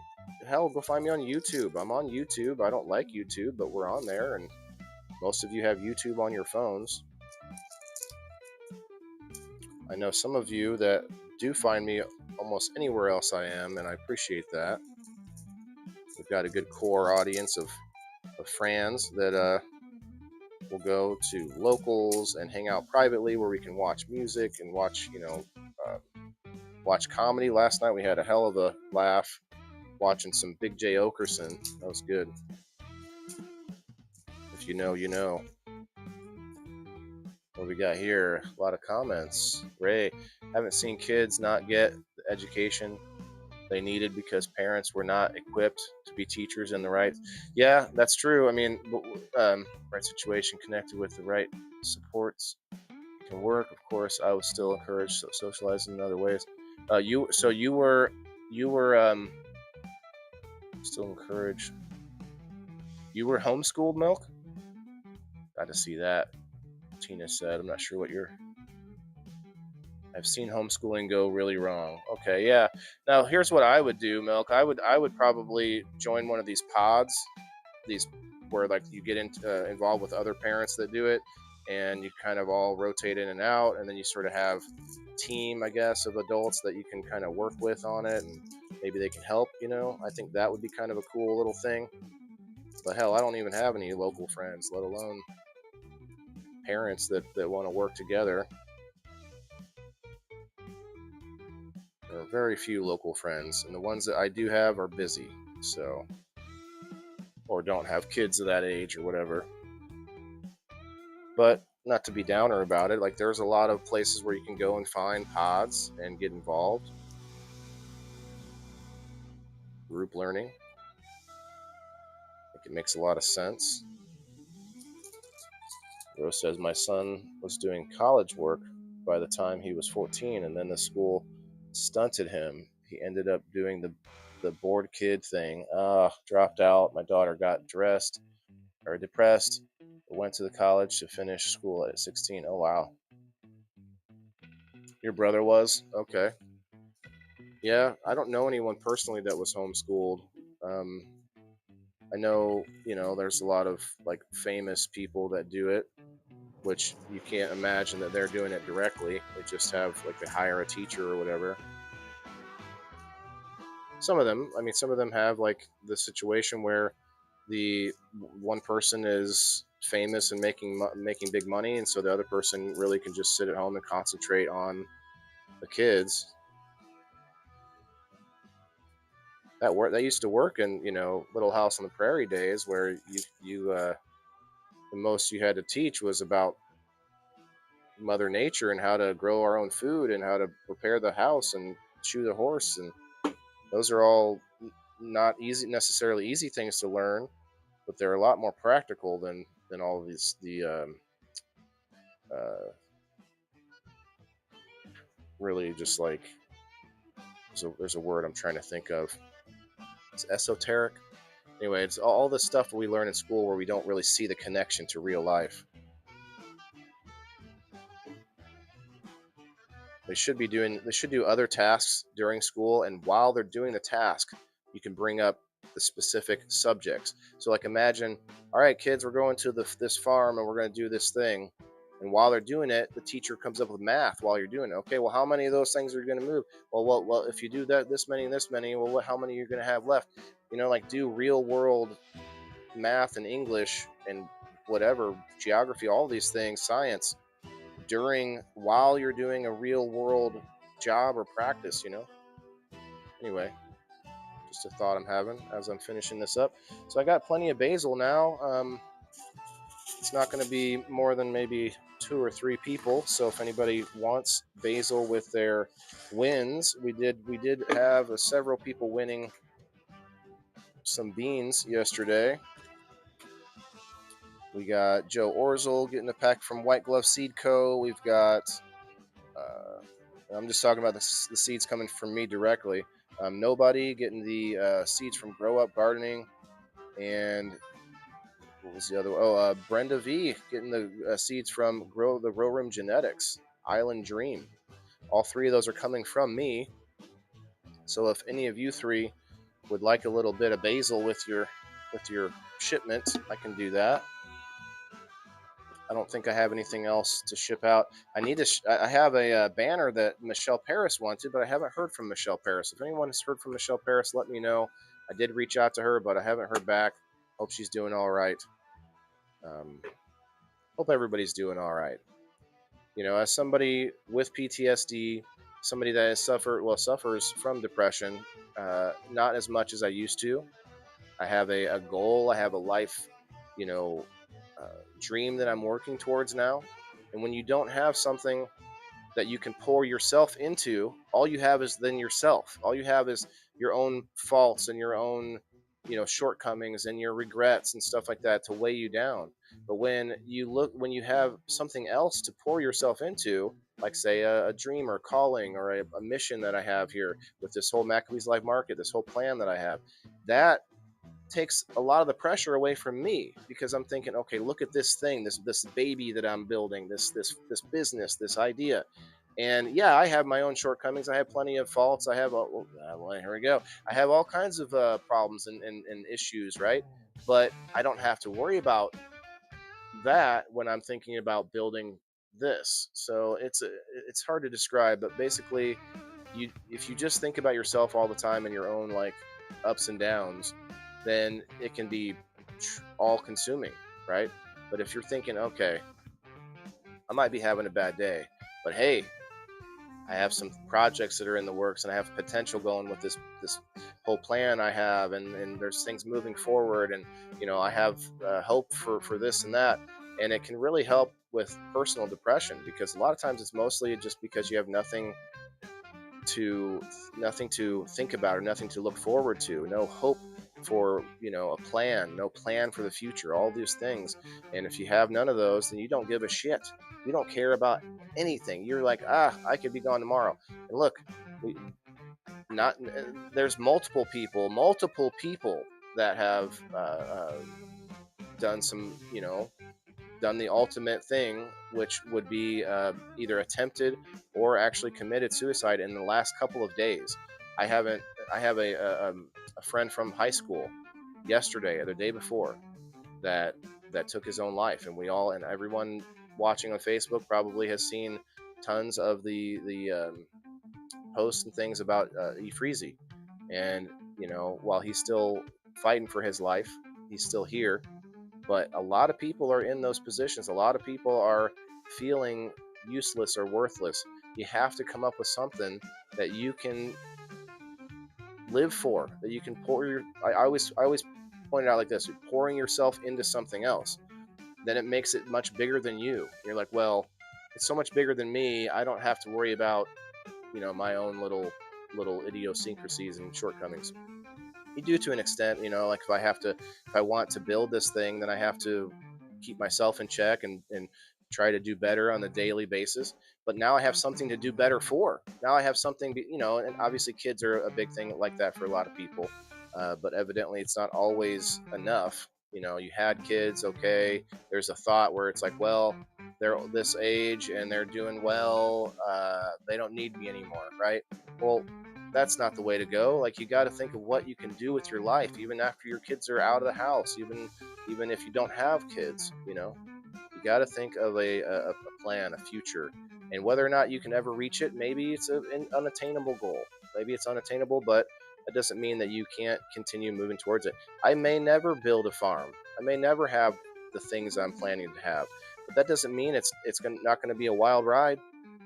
go find me on YouTube. I'm on YouTube. I don't like YouTube, but we're on there, and most of you have YouTube on your phones. I know some of you that do find me almost anywhere else I am, and I appreciate that. We've got a good core audience of fans that we'll go to Locals and hang out privately where we can watch music and watch, watch comedy. Last night we had a hell of a laugh watching some Big J Okerson. That was good. If you know, you know. What we got here? A lot of comments. Ray, haven't seen kids not get the education they needed because parents were not equipped to be teachers in the right. Yeah, that's true. I mean, right situation connected with the right supports can work. Of course, I would still encourage socializing in other ways. You were still encouraged. You were homeschooled, Milk. Got to see that. Tina said, "I'm not sure what you're." I've seen homeschooling go really wrong. Okay, yeah. Now here's what I would do, Milk. I would probably join one of these pods, these where like you get involved with other parents that do it, and you kind of all rotate in and out, and then you sort of have a team, I guess, of adults that you can kind of work with on it, and maybe they can help. I think that would be kind of a cool little thing. But hell, I don't even have any local friends, let alone parents that want to work together. Or very few local friends, and the ones that I do have are busy, so, or don't have kids of that age or whatever. But not to be downer about it, like there's a lot of places where you can go and find pods and get involved. Group learning. I think it makes a lot of sense. Rose says my son was doing college work by the time he was 14, and then the school stunted him. He ended up doing the bored kid thing. Dropped out. My daughter got depressed. Went to the college to finish school at 16. Oh wow. Your brother was? Okay. Yeah, I don't know anyone personally that was homeschooled. Um, I know, there's a lot of like famous people that do it, which you can't imagine that they're doing it directly. They just have like they hire a teacher or whatever. Some of them have like the situation where the one person is famous and making big money, and so the other person really can just sit at home and concentrate on the kids. That used to work in Little House on the Prairie days, where the most you had to teach was about Mother Nature and how to grow our own food and how to prepare the house and shoe the horse, and those are all not necessarily easy things to learn, but they're a lot more practical than all of these the uh, really just like there's a word I'm trying to think of. It's esoteric. Anyway, it's all the stuff we learn in school where we don't really see the connection to real life. They should do other tasks during school, and while they're doing the task, you can bring up the specific subjects. So like imagine, all right, kids, we're going to this farm and we're going to do this thing. And while they're doing it, the teacher comes up with math while you're doing it. Okay, well, how many of those things are you going to move? Well, if you do that, this many and this many, well, how many are you going to have left? Like do real world math and English and whatever, geography, all these things, science, while you're doing a real world job or practice. Anyway, just a thought I'm having as I'm finishing this up. So I got plenty of basil now. It's not going to be more than maybe 2 or 3 people. So if anybody wants basil with their wins, we did have several people winning some beans yesterday. We got Joe Orzel getting a pack from White Glove Seed Co. We've got I'm just talking about the seeds coming from me directly. Nobody getting the seeds from Grow Up Gardening, and what was the other one? Oh, Brenda V getting the seeds from the Grow Room Genetics Island Dream. All 3 of those are coming from me. So if any of you 3 would like a little bit of basil with your shipment, I can do that. I don't think I have anything else to ship out. I have a banner that Michelle Paris wanted, but I haven't heard from Michelle Paris. If anyone has heard from Michelle Paris, let me know. I did reach out to her, but I haven't heard back. Hope she's doing all right. Hope everybody's doing all right. As somebody with PTSD, somebody that has suffers from depression, not as much as I used to. I have a goal. I have a life, dream that I'm working towards now. And when you don't have something that you can pour yourself into, all you have is then yourself. All you have is your own faults and your own, shortcomings and your regrets and stuff like that to weigh you down. But when you have something else to pour yourself into, like say a dream or calling or a mission that I have here with this whole Macabee's Life Market, this whole plan that I have, that takes a lot of the pressure away from me, because I'm thinking, okay, look at this thing, this baby that I'm building, this business, this idea. And yeah, I have my own shortcomings. I have plenty of faults. I have here we go. I have all kinds of problems and issues, right? But I don't have to worry about that when I'm thinking about building this. So it's hard to describe, but basically, if you just think about yourself all the time and your own like ups and downs, then it can be all consuming, right? But if you're thinking, okay, I might be having a bad day, but hey, I have some projects that are in the works, and I have potential going with this whole plan I have, and there's things moving forward, and I have hope for this and that, and it can really help with personal depression because a lot of times it's mostly just because you have to nothing to think about or nothing to look forward to, no hope for a plan, no plan for the future, all these things. And if you have none of those, then you don't give a shit. You don't care about anything. You're like, I could be gone tomorrow. And look, we not there's multiple people that have done some done the ultimate thing, which would be either attempted or actually committed suicide in the last couple of days. I haven't. I have a friend from high school yesterday or the day before that took his own life, and we all and everyone watching on Facebook probably has seen tons of the posts and things about Efreezy. And while he's still fighting for his life, he's still here, but a lot of people are in those positions. A lot of people are feeling useless or worthless. You have to come up with something that you can live for, that you can pour your. I always point it out like this: you're pouring yourself into something else. Then it makes it much bigger than you. You're like, well, it's so much bigger than me. I don't have to worry about my own little idiosyncrasies and shortcomings. You do to an extent, like if I want to build this thing, then I have to keep myself in check and try to do better on a daily basis. But now I have something to do better for. Now I have something, and obviously kids are a big thing like that for a lot of people. But evidently it's not always enough. You had kids, okay. There's a thought where it's like, well, they're this age and they're doing well. They don't need me anymore, right? Well, that's not the way to go. Like, you got to think of what you can do with your life, even after your kids are out of the house, even if you don't have kids. You got to think of a plan, a future, and whether or not you can ever reach it. Maybe it's an unattainable goal. Maybe it's unattainable, but that doesn't mean that you can't continue moving towards it. I may never build a farm. I may never have the things I'm planning to have, but that doesn't mean it's not going to be a wild ride.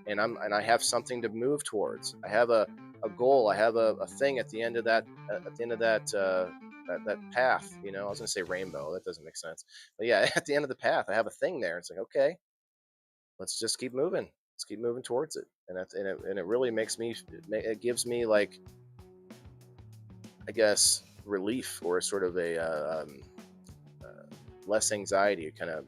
And I have something to move towards. I have a goal. I have a thing at the end of that path. I was gonna say rainbow. That doesn't make sense. But yeah, at the end of the path, I have a thing there. It's like, okay, let's just keep moving. Let's keep moving towards it. And it really makes me. It gives me, like, I guess, relief, or sort of a less anxiety. Kind of.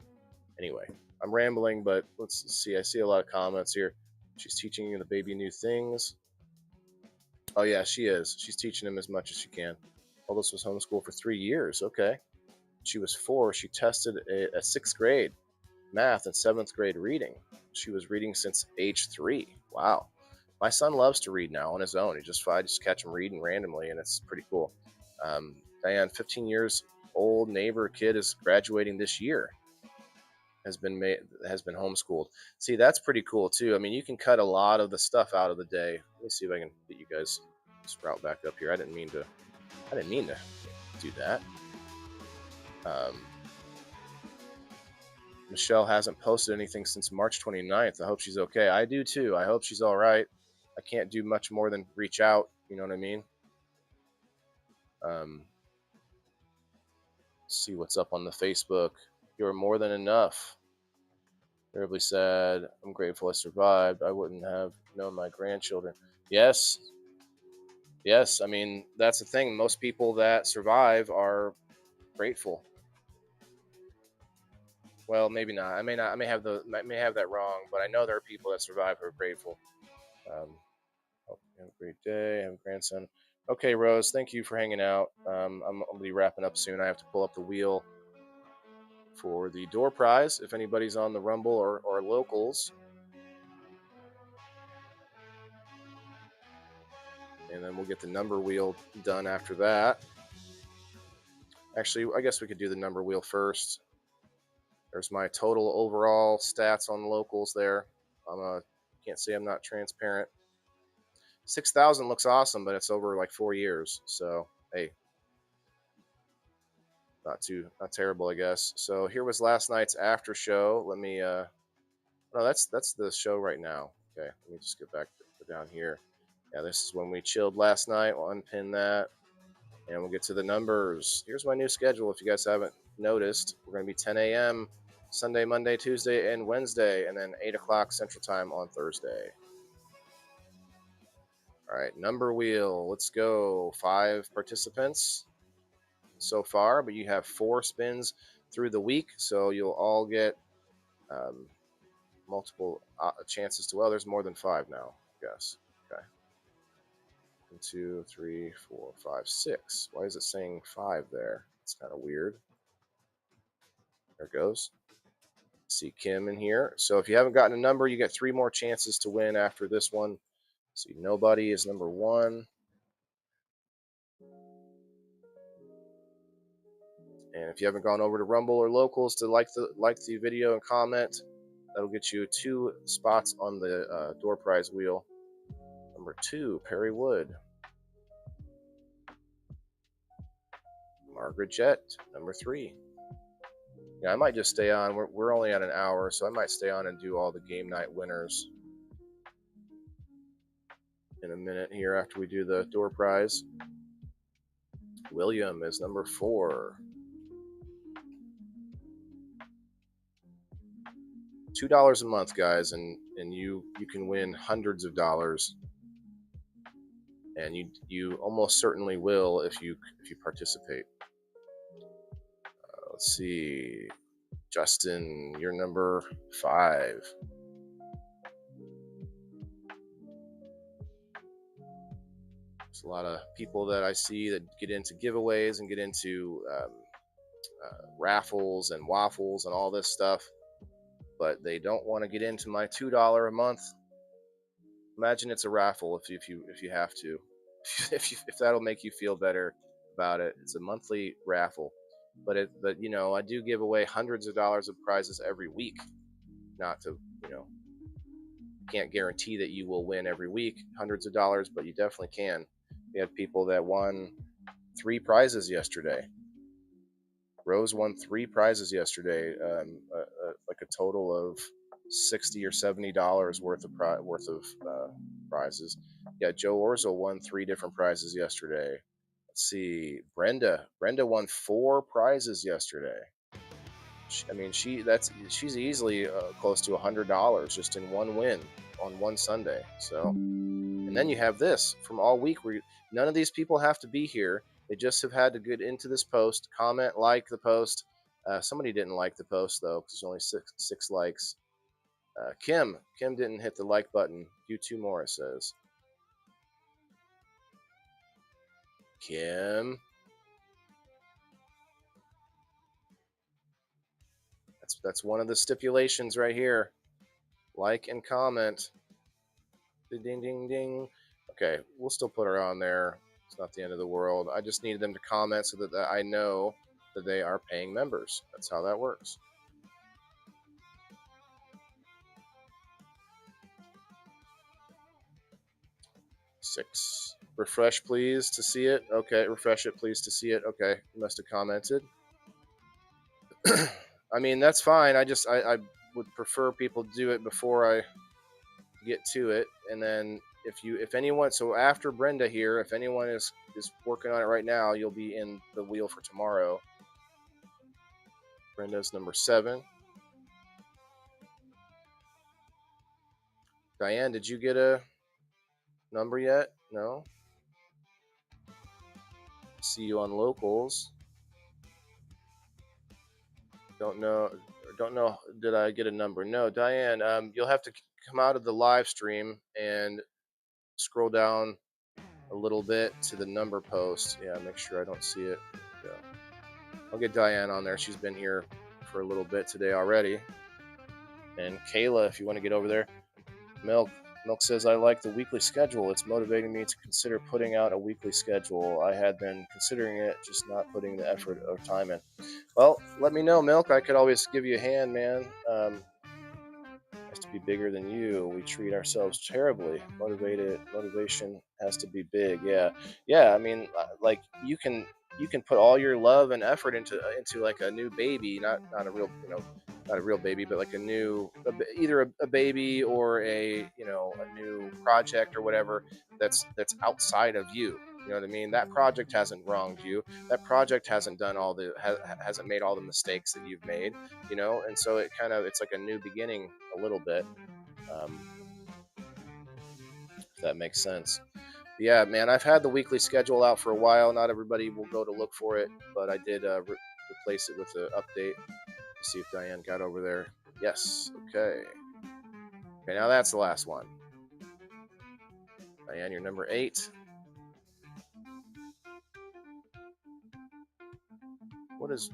Anyway, I'm rambling, but let's see. I see a lot of comments here. She's teaching the baby new things. Oh yeah, she is. She's teaching him as much as she can. Oldest was homeschooled for 3 years. Okay. She was 4. She tested a 6th grade math and 7th grade reading. She was reading since age 3. Wow. My son loves to read now on his own. I just catch him reading randomly, and it's pretty cool. Diane, 15 years old neighbor kid, is graduating this year. Has been homeschooled. See, that's pretty cool too. I mean, you can cut a lot of the stuff out of the day. Let me see if I can get you guys sprout back up here. I didn't mean to do that. Michelle hasn't posted anything since March 29th. I hope she's okay. I do too. I hope she's all right. I can't do much more than reach out. You know what I mean? See what's up on the Facebook. You're more than enough. Terribly sad. I'm grateful I survived. I wouldn't have known my grandchildren. Yes. Yes. I mean, that's the thing. Most people that survive are grateful. Well, maybe not. I may not. I may have that wrong, but I know there are people that survive who are grateful. Hope you have a great day. I have a grandson. Okay, Rose. Thank you for hanging out. I'm gonna be wrapping up soon. I have to pull up the wheel for the door prize. If anybody's on the Rumble or locals, and then we'll get the number wheel done after that. Actually, I guess we could do the number wheel first. There's my total overall stats on locals there. Can't say I'm not transparent. 6,000 looks awesome, but it's over like 4 years. So, hey, not terrible, I guess. So here was last night's after show. Let me no, that's the show right now. Okay, let me just get back Go down here. Yeah, this is when we chilled last night. We'll unpin that. And we'll get to the numbers. Here's my new schedule. If you guys haven't noticed, we're going to be 10 a.m. Sunday, Monday, Tuesday, and Wednesday, and then 8 o'clock Central Time on Thursday. All right, number wheel. Let's go. 5 participants so far, but you have 4 spins through the week, so you'll all get multiple chances to. Well, there's more than 5 now, I guess. Okay. 1, 2, 3, 4, 5, 6. Why is it saying 5 there? It's kind of weird. There it goes. See Kim in here. So if you haven't gotten a number, you get 3 more chances to win after this one. See, nobody is number 1. And if you haven't gone over to Rumble or Locals to like the video and comment, that'll get you 2 spots on the door prize wheel. Number 2, Perry Wood. Margaret Jett, number 3. Yeah, I might just stay on. We're only at an hour, so I might stay on and do all the game night winners in a minute here after we do the door prize. William is number 4. $2 a month, guys, and you can win hundreds of dollars, and you almost certainly will if you participate. Let's see, Justin, you're number 5. There's a lot of people that I see that get into giveaways and get into raffles and waffles and all this stuff, but they don't want to get into my $2 a month. Imagine it's a raffle if you have to, if that'll make you feel better about it. It's a monthly raffle, but you know, I do give away hundreds of dollars of prizes every week. Not to, you know, can't guarantee that you will win every week hundreds of dollars, but you definitely can. We had people that won 3 prizes yesterday. Rose won 3 prizes yesterday, like a total of $60 or $70 worth of prizes. Yeah, Joe Orzo won 3 different prizes yesterday. Let's see, Brenda won 4 prizes yesterday. I mean, she's easily close to $100 just in one win on one Sunday. So, and then you have this from all week where none of these people have to be here. They just have had to get into this post, comment, like the post. Somebody didn't like the post though, because there's only six likes. Kim didn't hit the like button. Do 2 more, it says. Kim. That's one of the stipulations right here. Like and comment. Ding, ding, ding. Okay, we'll still put her on there. It's not the end of the world. I just needed them to comment so that I know that they are paying members. That's how that works. Six. Refresh, please, to see it. Okay, refresh it, please, to see it. Okay, you must have commented. I mean, that's fine. I would prefer people do it before I get to it, and then if anyone, so after Brenda here, if anyone is working on it right now, you'll be in the wheel for tomorrow. Brenda's number 7. Diane, did you get a number yet? No. See you on locals. Don't know. Did I get a number? No, Diane. You'll have to come out of the live stream and scroll down a little bit to the number post. Yeah, make sure I don't see it. Yeah. I'll get Diane on there. She's been here for a little bit today already. And Kayla, if you want to get over there. Milk says, I like the weekly schedule. It's motivating me to consider putting out a weekly schedule. I had been considering it, just not putting the effort or time in. Well, let me know, Milk. I could always give you a hand, man. Has to be bigger than you. We treat ourselves terribly. Motivation has to be big. Yeah. I mean, like, you can you can put all your love and effort into like a new baby, not a real, not a real baby, but like a new, either a baby or a, a new project or whatever that's outside of you. You know what I mean? That project hasn't wronged you. That project hasn't done hasn't made all the mistakes that you've made. And so it's like a new beginning a little bit. If that makes sense. Yeah, man, I've had the weekly schedule out for a while. Not everybody will go to look for it, but I did replace it with an update to see if Diane got over there. Yes. Okay. Okay, now that's the last one. Diane, you're number 8. What is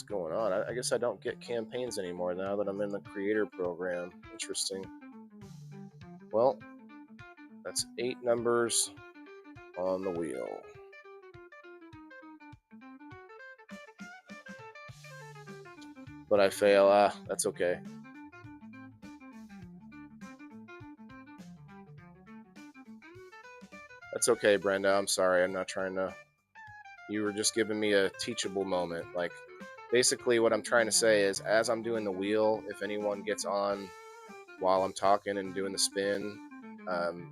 going on? I guess I don't get campaigns anymore now that I'm in the creator program. Interesting. Well, that's 8 numbers on the wheel. But I fail. That's okay. That's okay, Brenda. I'm sorry. I'm not trying to. You were just giving me a teachable moment. Like, basically, what I'm trying to say is, as I'm doing the wheel, if anyone gets on while I'm talking and doing the spin,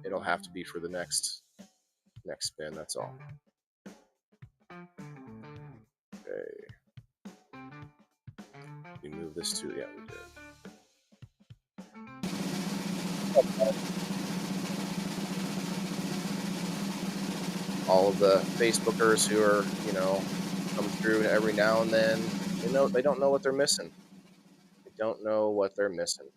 it'll have to be for the next spin. That's all. Okay. We move this to, yeah, we did. All of the Facebookers who are, come through every now and then, they don't know what they're missing. They don't know what they're missing.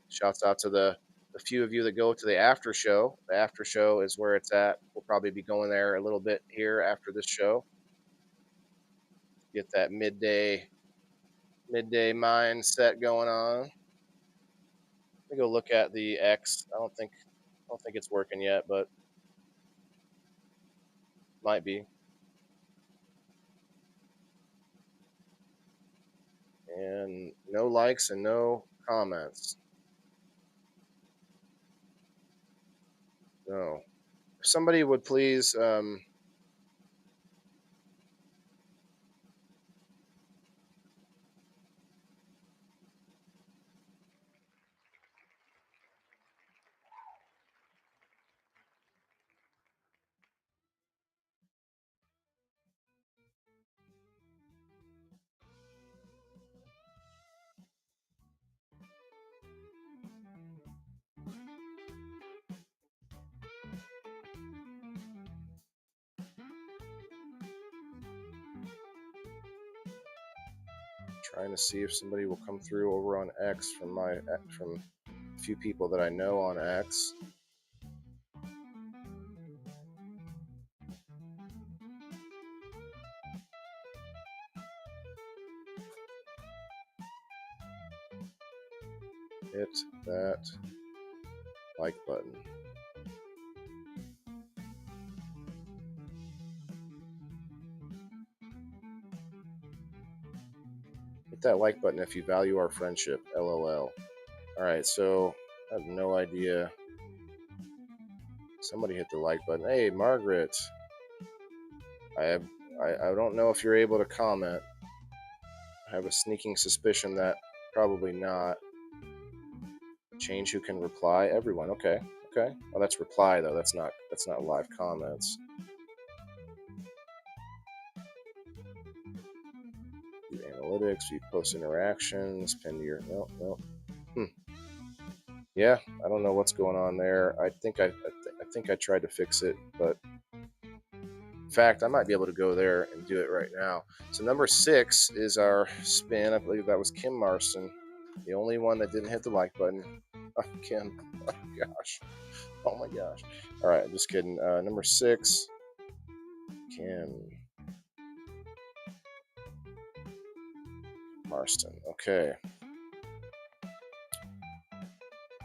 Shouts out to the few of you that go to the after show. The after show is where it's at. We'll probably be going there a little bit here after this show. Get that midday mindset going on. Let me go look at the X. I don't think it's working yet, but might be. And no likes and no comments. No. If somebody would please trying to see if somebody will come through over on X from a few people that I know on X. Hit that like button. Hit that like button if you value our friendship. LOL. All right, so I have no idea. Somebody hit the like button. Hey, Margaret. I don't know if you're able to comment. I have a sneaking suspicion that probably not. Change who can reply. Everyone. Okay. Okay. Well, that's reply though. That's not live comments. View analytics. View post interactions. Pin to your. No. Yeah, I don't know what's going on there. I think I tried to fix it, but in fact, I might be able to go there and do it right now. So number 6 is our spin. I believe that was Kim Marston, the only one that didn't hit the like button. Oh, Kim. Oh gosh. Oh my gosh. All right, just kidding. Number 6, Kim Marston. Okay.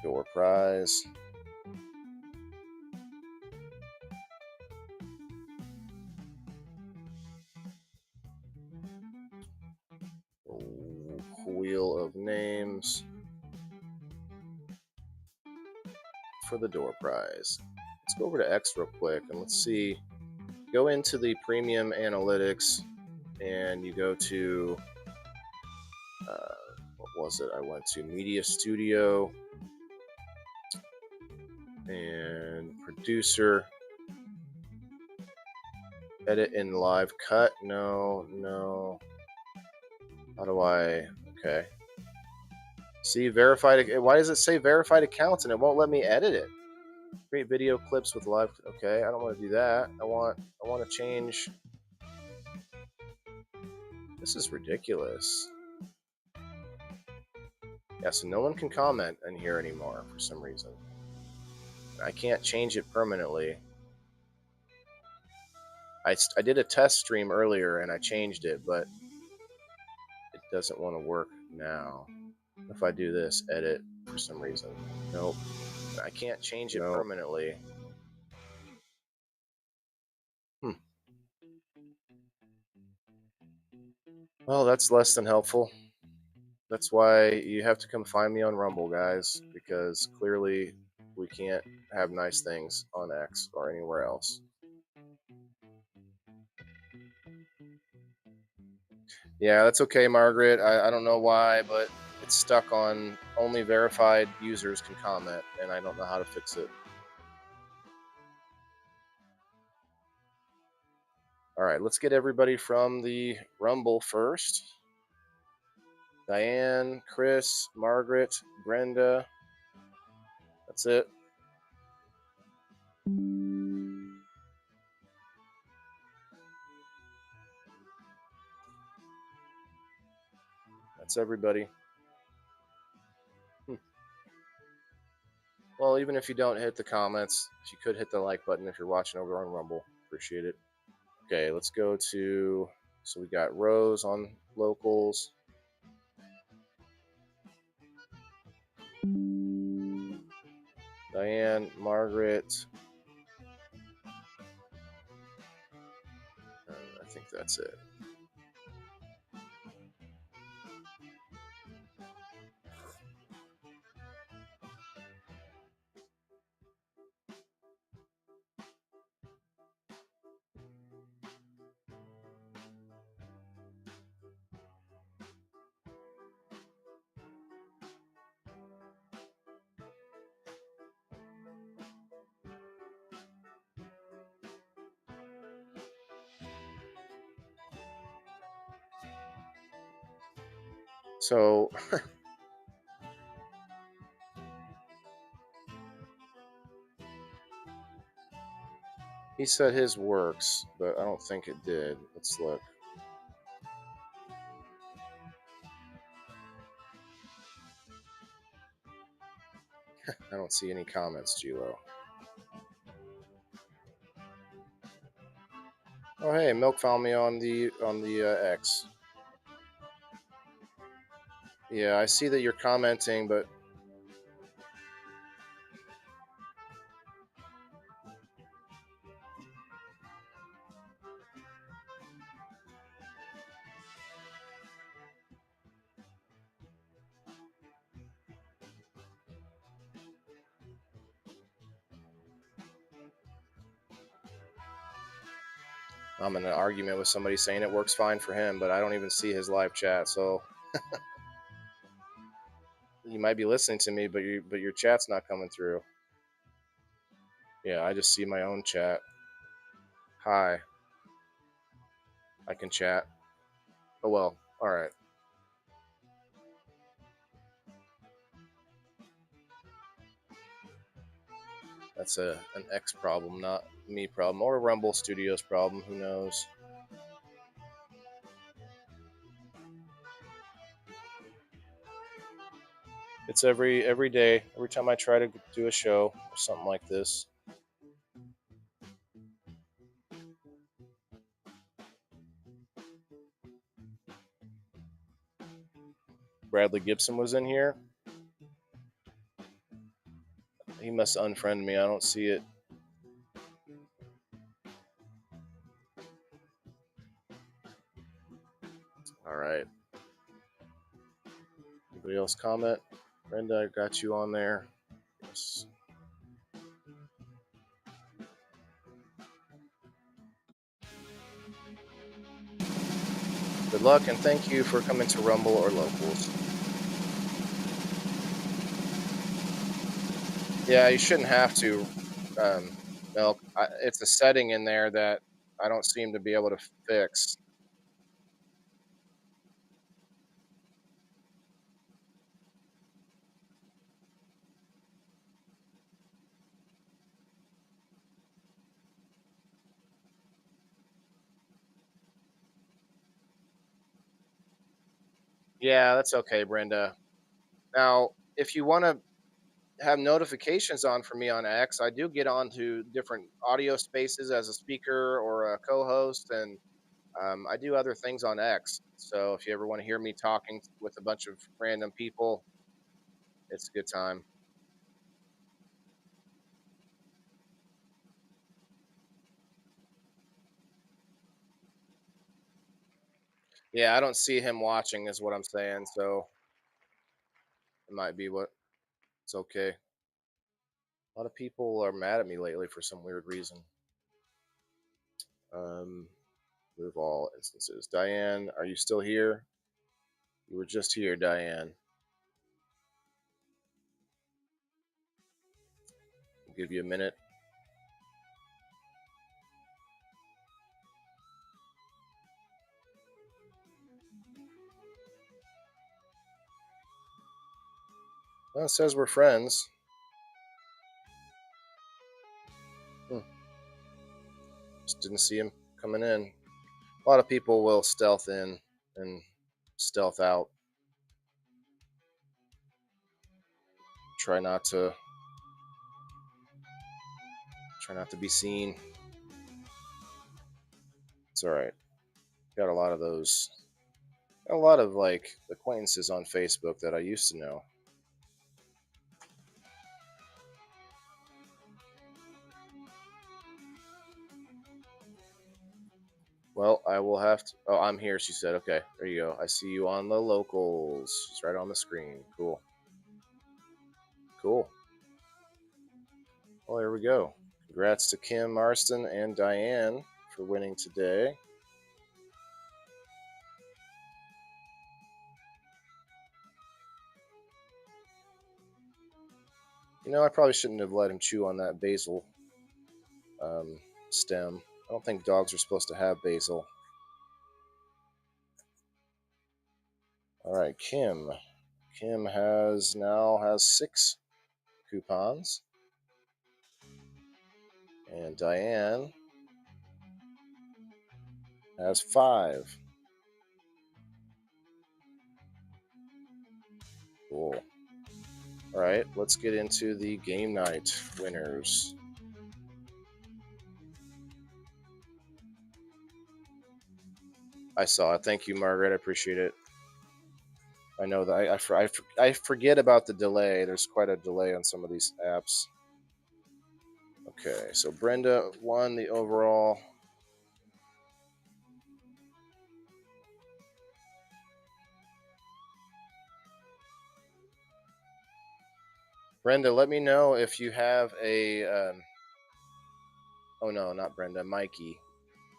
Door prize. Wheel of names for the door prize. Let's go over to X real quick and let's see go into the premium analytics and you go to what was it? I went to Media Studio and Producer, Edit in Live Cut. No. How do I? Okay. See, verified. Why does it say verified accounts and it won't let me edit it? Create video clips with live. Okay, I don't want to do that. I want to change. This is ridiculous. Yeah, so no one can comment in here anymore for some reason. I can't change it permanently. I did a test stream earlier and I changed it, but it doesn't want to work now. If I do this, edit, for some reason. Nope. I can't change it permanently. Well, that's less than helpful. That's why you have to come find me on Rumble, guys, because clearly we can't have nice things on X or anywhere else. Yeah, that's okay, Margaret. I don't know why, but it's stuck on only verified users can comment, and I don't know how to fix it. All right, let's get everybody from the Rumble first. Diane, Chris, Margaret, Brenda. That's it. That's everybody. Well, even if you don't hit the comments, if you could hit the like button if you're watching over on Rumble, appreciate it. Okay, let's go to, so we got Rose on locals. Diane, Margaret. I think that's it. So he said his works, but I don't think it did. Let's look. I don't see any comments, Gilo. Oh, hey, Milk found me on the X. Yeah, I see that you're commenting, but I'm in an argument with somebody saying it works fine for him, but I don't even see his live chat. So you might be listening to me, but your chat's not coming through. Yeah, I just see my own chat. Hi. I can chat. Oh well. All right. That's an X problem, not me problem, or a Rumble Studios problem. Who knows? It's every day. Every time I try to do a show or something like this. Bradley Gibson was in here. He must unfriend me. I don't see it. All right. Anybody else comment? Brenda, I got you on there. Yes. Good luck and thank you for coming to Rumble or Locals. Yeah, you shouldn't have to milk. It's a setting in there that I don't seem to be able to fix. Yeah, that's okay, Brenda. Now, if you want to have notifications on for me on X, I do get onto different audio spaces as a speaker or a co-host, and I do other things on X. So if you ever want to hear me talking with a bunch of random people, it's a good time. Yeah, I don't see him watching, is what I'm saying. So it might be what it's okay. A lot of people are mad at me lately for some weird reason. Um, move all instances. Diane, are you still here? You were just here, Diane. I'll give you a minute. Well, it says we're friends. Hmm. Just didn't see him coming in. A lot of people will stealth in and stealth out. Try not to be seen. It's all right. Got a lot of those. Got a lot of like acquaintances on Facebook that I used to know. Well, I will have to. Oh, I'm here. She said, "Okay, there you go. I see you on the locals. It's right on the screen. Cool, cool. Well, there we go. Congrats to Kim Marston and Diane for winning today. You know, I probably shouldn't have let him chew on that basil um, stem. I don't think dogs are supposed to have basil. All right, Kim. Kim has 6 coupons, and Diane has 5. Cool. All right, let's get into the game night winners. I saw it. Thank you, Margaret. I appreciate it. I know that I forget about the delay. There's quite a delay on some of these apps. Okay, so Brenda won the overall. Brenda, let me know if you have a. Oh no, not Brenda. Mikey.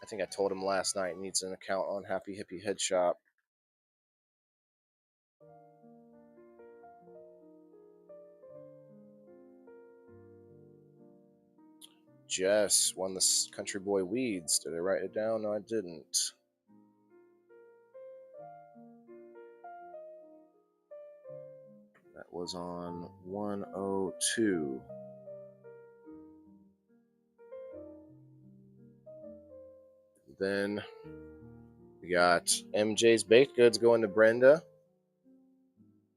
I think I told him last night he needs an account on Happy Hippie Head Shop. Jess won the Country Boy Weeds. Did I write it down? No, I didn't. That was on 102. Then we got MJ's Baked Goods going to Brenda.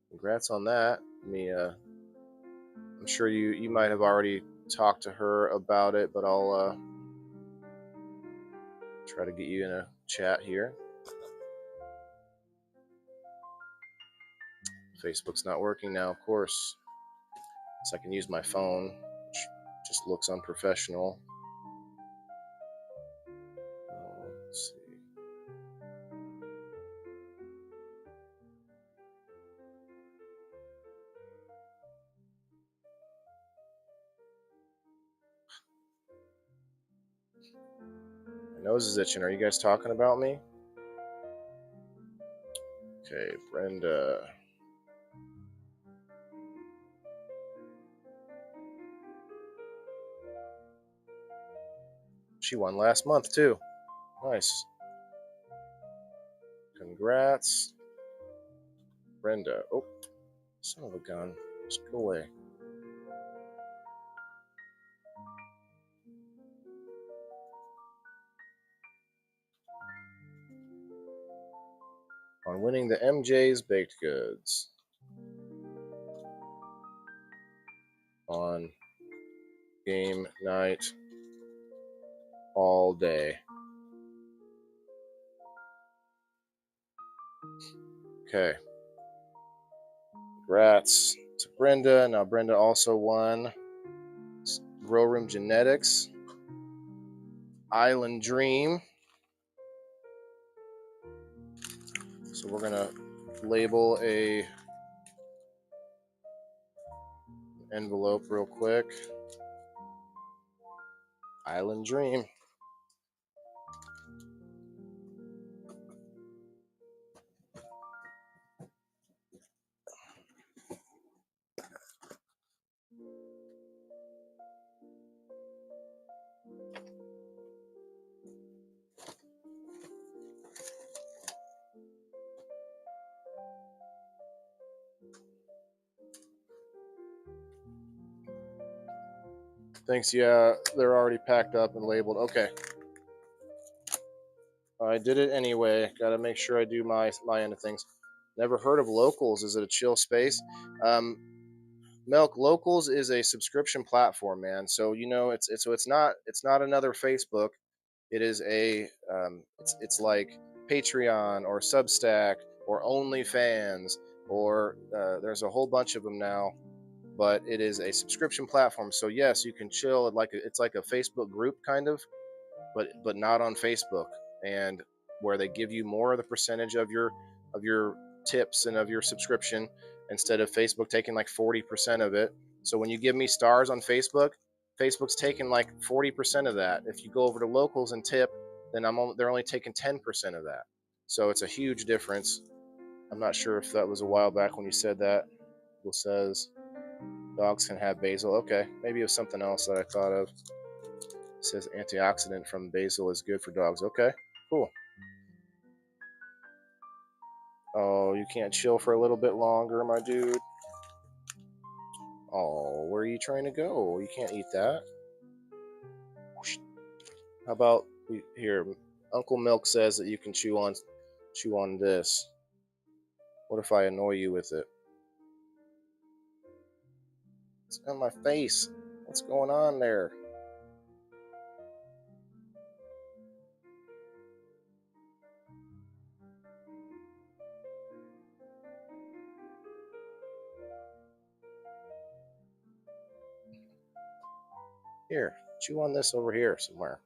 Congrats on that. I'm sure you might have already talked to her about it, but I'll try to get you in a chat here. Facebook's not working now, of course. So I can use my phone, which just looks unprofessional. Let's see. My nose is itching. Are you guys talking about me? Okay, Brenda. She won last month too. Nice. Congrats, Brenda. Oh, son of a gun. Just go away. On winning the MJ's Baked Goods. On game night all day. Okay. Congrats to Brenda. Now Brenda also won Grow Room Genetics Island Dream. So we're gonna label a envelope real quick. Island Dream. Thanks. Yeah, they're already packed up and labeled. Okay. I did it anyway. Got to make sure I do my end of things. Never heard of Locals. Is it a chill space? Milk, Locals is a subscription platform, man. So you know it's not another Facebook. It is a it's like Patreon or Substack or OnlyFans or there's a whole bunch of them now. But it is a subscription platform. So yes, you can chill. It's like a Facebook group kind of, but not on Facebook, and where they give you more of the percentage of your tips and of your subscription instead of Facebook taking like 40% of it. So when you give me stars on Facebook, Facebook's taking like 40% of that. If you go over to Locals and tip, then they're only taking 10% of that. So it's a huge difference. I'm not sure if that was a while back when you said that. It says dogs can have basil. Okay, maybe it was something else that I thought of. It says antioxidant from basil is good for dogs. Okay, cool. Oh, you can't chill for a little bit longer, my dude. Oh, where are you trying to go? You can't eat that. How about here? Uncle Milk says that you can chew on this. What if I annoy you with it? It's on my face. What's going on there? Here, chew on this over here somewhere.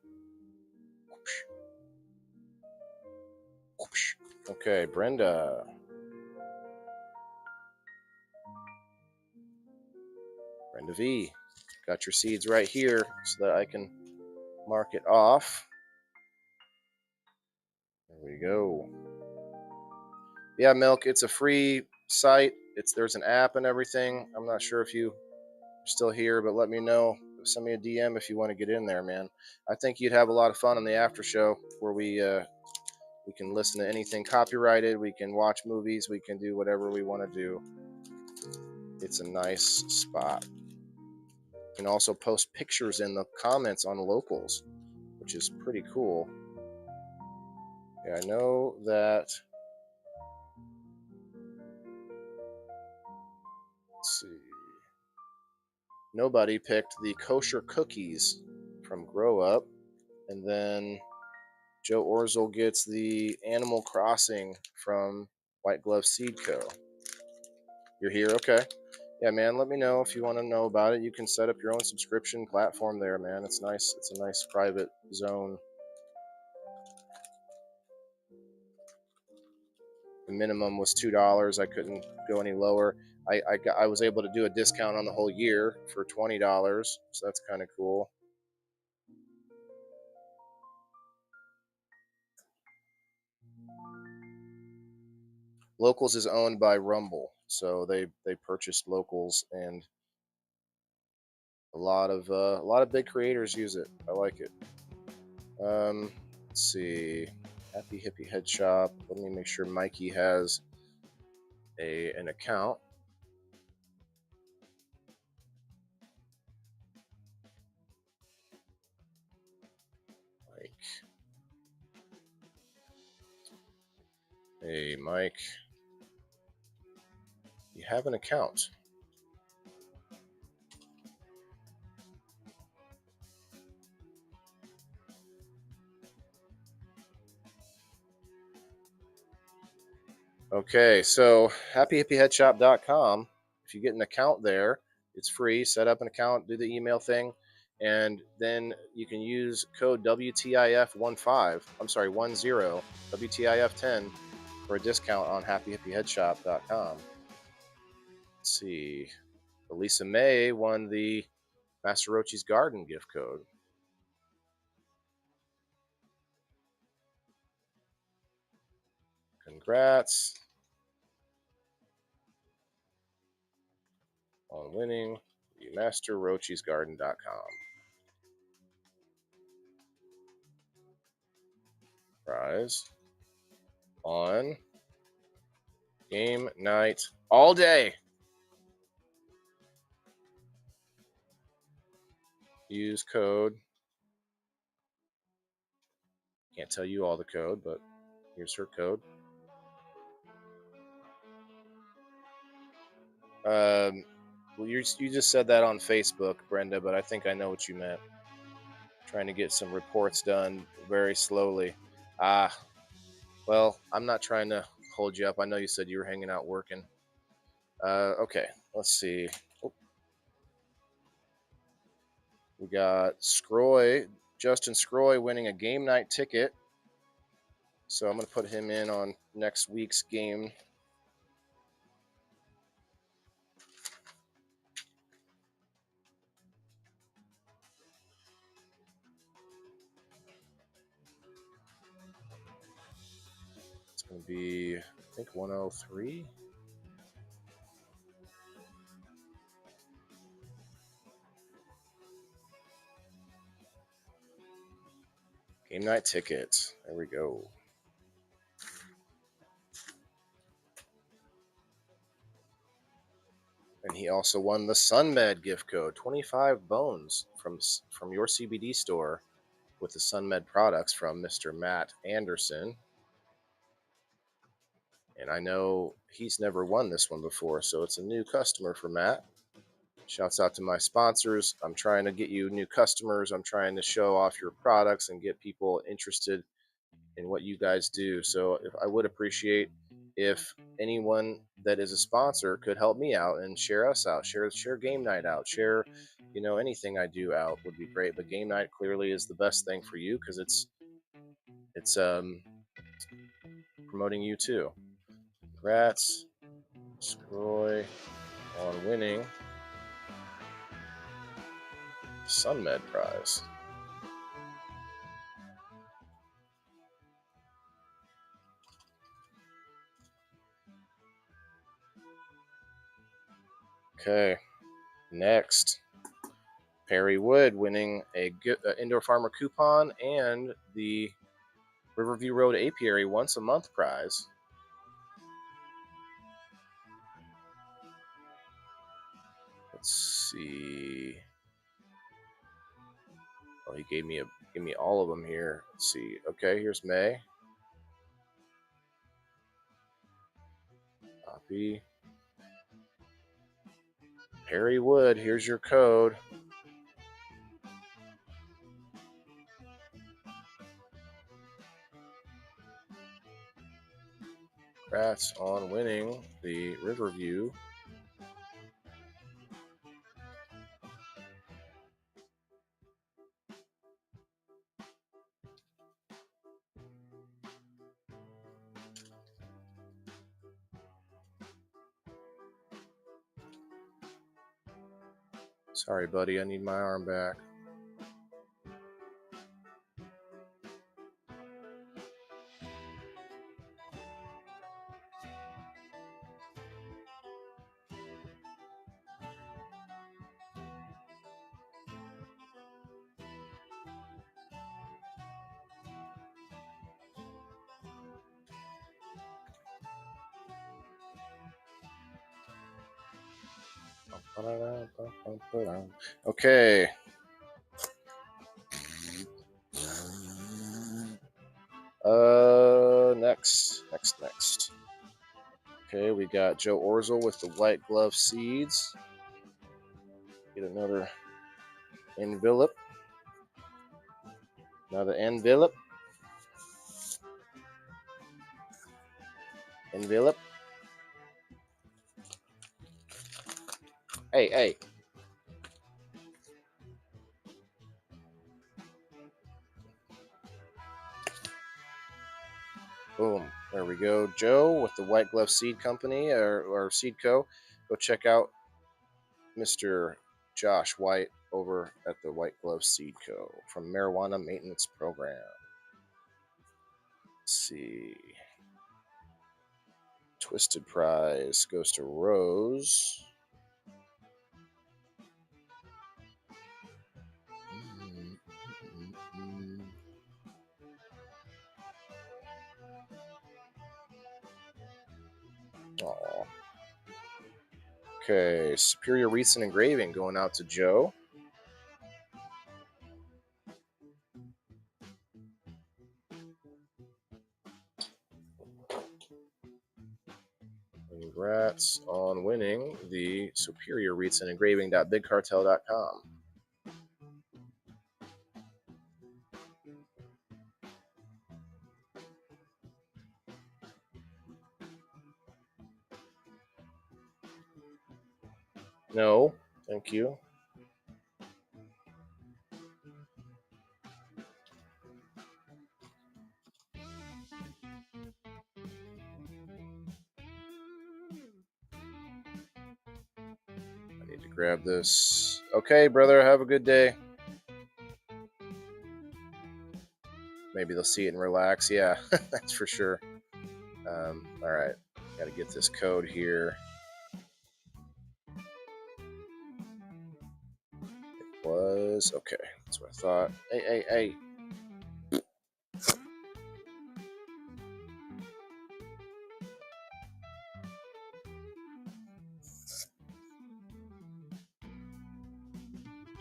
Okay, Brenda. Brenda V. Got your seeds right here so that I can mark it off. There we go. Yeah, Milk, it's a free site. There's an app and everything. I'm not sure if you're still here, but let me know. Send me a DM if you want to get in there, man. I think you'd have a lot of fun on the after show where we can listen to anything copyrighted, we can watch movies, we can do whatever we want to do. It's a nice spot. You can also post pictures in the comments on Locals, which is pretty cool. Yeah, I know that. Let's see. Nobody picked the kosher cookies from Grow Up, and then Joe Orzel gets the Animal Crossing from White Glove Seed Co. You're here? Okay. Yeah, man, let me know if you want to know about it. You can set up your own subscription platform there, man. It's nice. It's a nice private zone. The minimum was $2. I couldn't go any lower. I was able to do a discount on the whole year for $20, so that's kind of cool. Locals is owned by Rumble, so they purchased Locals, and a lot of big creators use it. I like it. Let's see. Happy Hippie Head Shop. Let me make sure Mikey has an account. Mike. Hey, Mike. You have an account. Okay, so happyhippieheadshop.com. If you get an account there, it's free. Set up an account, do the email thing, and then you can use code WTIF15. I'm sorry, 10 WTIF10 for a discount on happyhippieheadshop.com. Let's see. Elisa May won the Master Rochi's Garden gift code. Congrats on winning the MasterRochi'sGarden.com prize on game night all day. Use code. Can't tell you all the code, but here's her code. Well, you just said that on Facebook, Brenda, but I think I know what you meant. Trying to get some reports done very slowly. Well, I'm not trying to hold you up. I know you said you were hanging out working. Okay, let's see. Oh. We got Scroy, Justin Scroy winning a game night ticket. So I'm going to put him in on next week's game. It's going to be, I think, 103. Game night tickets. There we go. And he also won the SunMed gift code, 25 bones from your CBD store with the SunMed products from Mr. Matt Anderson. And I know he's never won this one before, so it's a new customer for Matt. Shouts out to my sponsors. I'm trying to get you new customers. I'm trying to show off your products and get people interested in what you guys do. So if I would appreciate if anyone that is a sponsor could help me out and share us out, share game night out, share anything I do out would be great. But game night clearly is the best thing for you because it's promoting you too. Congrats, Scroy, on winning SunMed prize. Okay, next, Perry Wood winning a Indoor Farmer coupon and the Riverview Road Apiary once a month prize. Let's see. Oh, he gave me all of them here. Let's see. Okay, here's May. Copy. Perry Wood, here's your code. Congrats on winning the Riverview. Sorry, buddy, I need my arm back. Okay. Next. Okay, we got Joe Orzel with the white glove seeds. Get another envelope. Another envelope. Envelope. Hey. Boom. There we go. Joe with the White Glove Seed Company or Seed Co. Go check out Mr. Josh White over at the White Glove Seed Co. from Marijuana Maintenance Program. Let's see. Twisted Prize goes to Rose. Aww. Okay, Superior Wreaths and Engraving going out to Joe. Congrats on winning the Superior Wreaths and Engraving.bigcartel.com. No, thank you. I need to grab this. Okay, brother, have a good day. Maybe they'll see it and relax. Yeah, that's for sure. All right, got to get this code here. It was okay. That's what I thought. Hey.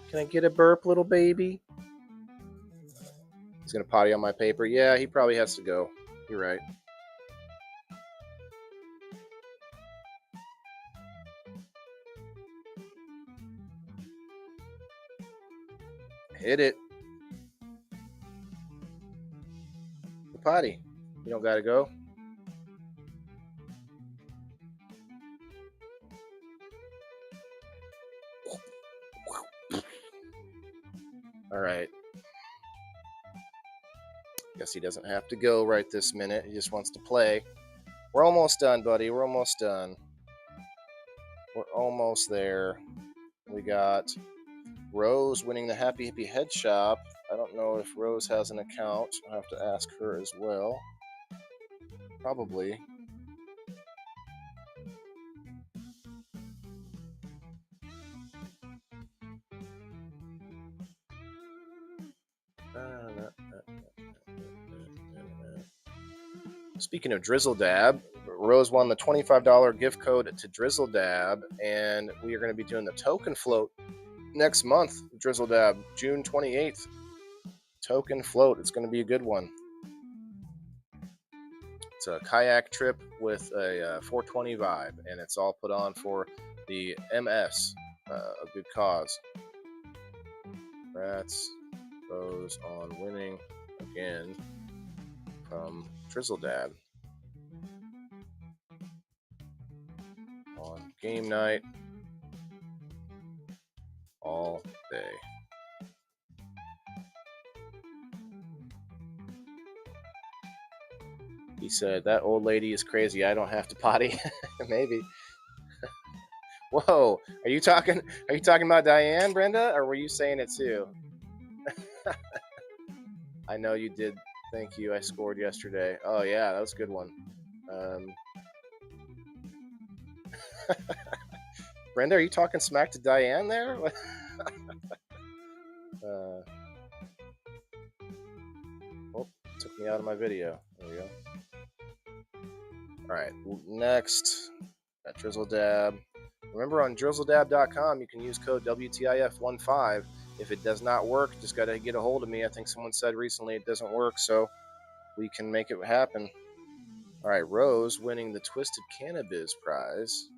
Can I get a burp, little baby? He's gonna potty on my paper. Yeah, he probably has to go. You're right. Hit it. The potty. You don't gotta go. All right. Guess he doesn't have to go right this minute. He just wants to play. We're almost done, buddy. We're almost done. We're almost there. We got Rose winning the Happy Hippie Head Shop. I don't know if Rose has an account. I'll have to ask her as well. Probably. Speaking of Drizzle Dab, Rose won the $25 gift code to Drizzle Dab, and we are going to be doing the token float next month. Drizzle Dab, June 28th. Token float. It's going to be a good one. It's a kayak trip with a 420 vibe, and it's all put on for the MS, a good cause. Congrats, Rose, on winning again from Drizzle Dab on game night all day. He said, "That old lady is crazy. I don't have to potty." Maybe. Whoa, are you talking about Diane, Brenda, or were you saying it too? I know you did. Thank you. I scored yesterday. Oh yeah, that was a good one. Brenda, are you talking smack to Diane there? Oh, took me out of my video. There we go. All right, next, got Drizzle Dab. Remember, on drizzledab.com, you can use code WTIF15. If it does not work, just got to get a hold of me. I think someone said recently it doesn't work, so we can make it happen. All right, Rose winning the Twisted Cannabis prize.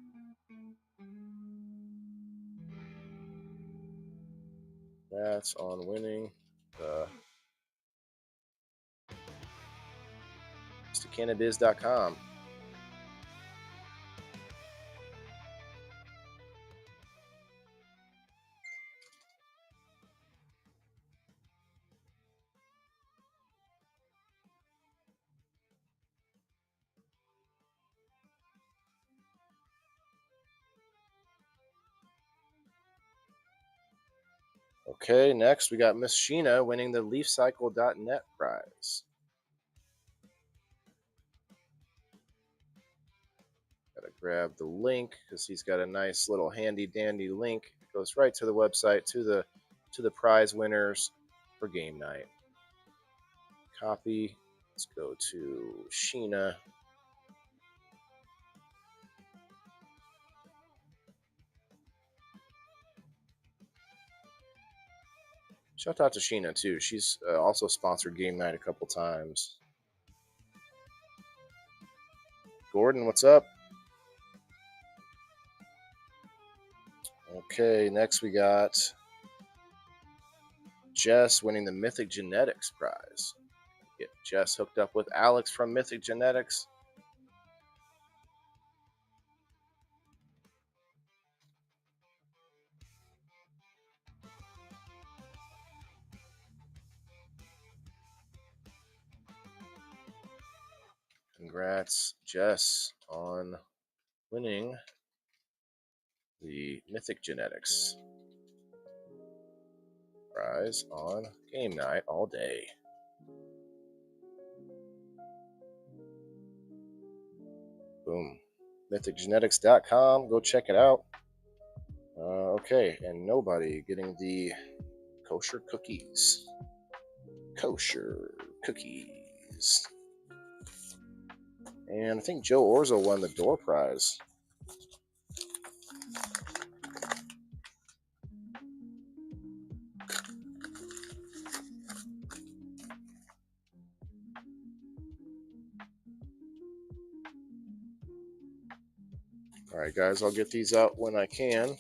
That's on winning the twistedcannabiz.com. Okay, next we got Miss Sheena winning the LeafCycle.net prize. Gotta grab the link because he's got a nice little handy dandy link. It goes right to the website to the prize winners for game night. Copy. Let's go to Sheena. Shout out to Sheena too. She's also sponsored game night a couple times. Gordon, what's up? Okay, next we got Jess winning the Mythic Genetics prize. Get Jess hooked up with Alex from Mythic Genetics. Congrats, Jess, on winning the Mythic Genetics prize on game night all day. Boom. MythicGenetics.com. Go check it out. Okay, and nobody getting the kosher cookies. Kosher cookies. And I think Joe Orzo won the door prize. All right, guys, I'll get these out when I can.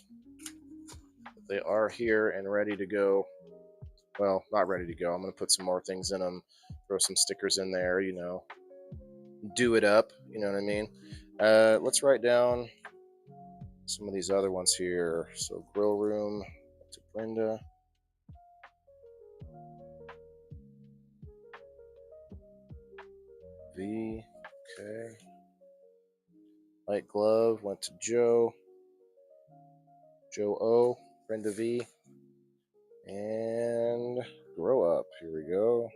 They are here and ready to go. Well, not ready to go. I'm going to put some more things in them, throw some stickers in there, do it up, you know what I mean? Let's write down some of these other ones here. So, Grill Room to Brenda. V, okay. Light Glove went to Joe. Joe O, Brenda V. And Grow Up, here we go.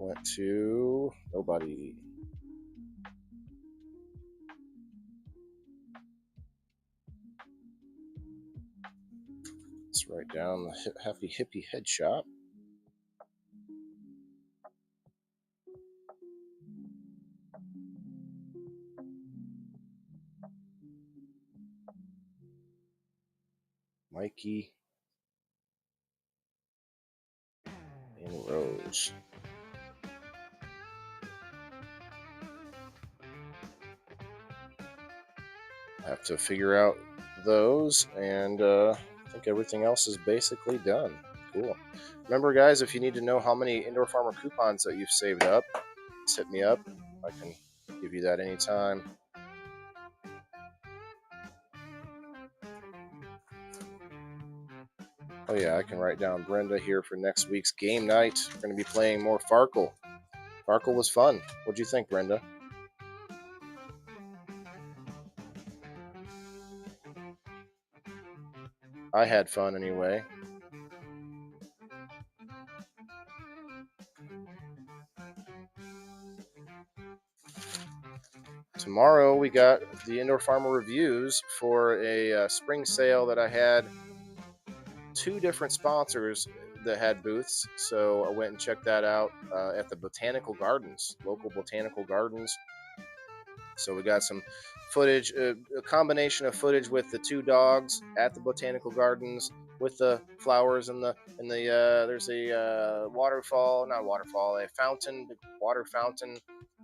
Went to nobody. Let's write down the Happy Hippie Head Shop. Mikey and Rose. I have to figure out those, and I think everything else is basically done. Cool. Remember, guys, if you need to know how many Indoor Farmer coupons that you've saved up, just hit me up. I can give you that anytime. Oh yeah, I can write down Brenda here for next week's game night. We're going to be playing more Farkle. Farkle was fun. What'd you think, Brenda? I had fun anyway. Tomorrow we got the Indoor Farmer reviews for a spring sale that I had. 2 different sponsors that had booths, so I went and checked that out at the Botanical Gardens, local Botanical Gardens. So we got some footage, a combination of footage with the two dogs at the botanical gardens, with the flowers and the there's a waterfall, not waterfall, a fountain, big water fountain,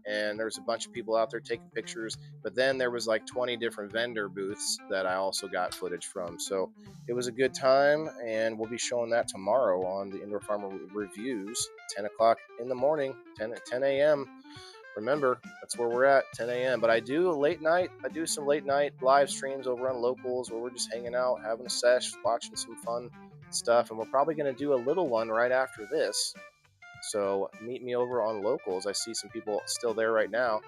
and there's a bunch of people out there taking pictures. But then there was like 20 different vendor booths that I also got footage from. So it was a good time, and we'll be showing that tomorrow on the Indoor Farmer Reviews, 10 o'clock in the morning, 10 a.m. Remember, that's where we're at, 10 a.m. But I do some late night live streams over on Locals where we're just hanging out, having a sesh, watching some fun stuff. And we're probably going to do a little one right after this. So meet me over on Locals. I see some people still there right now.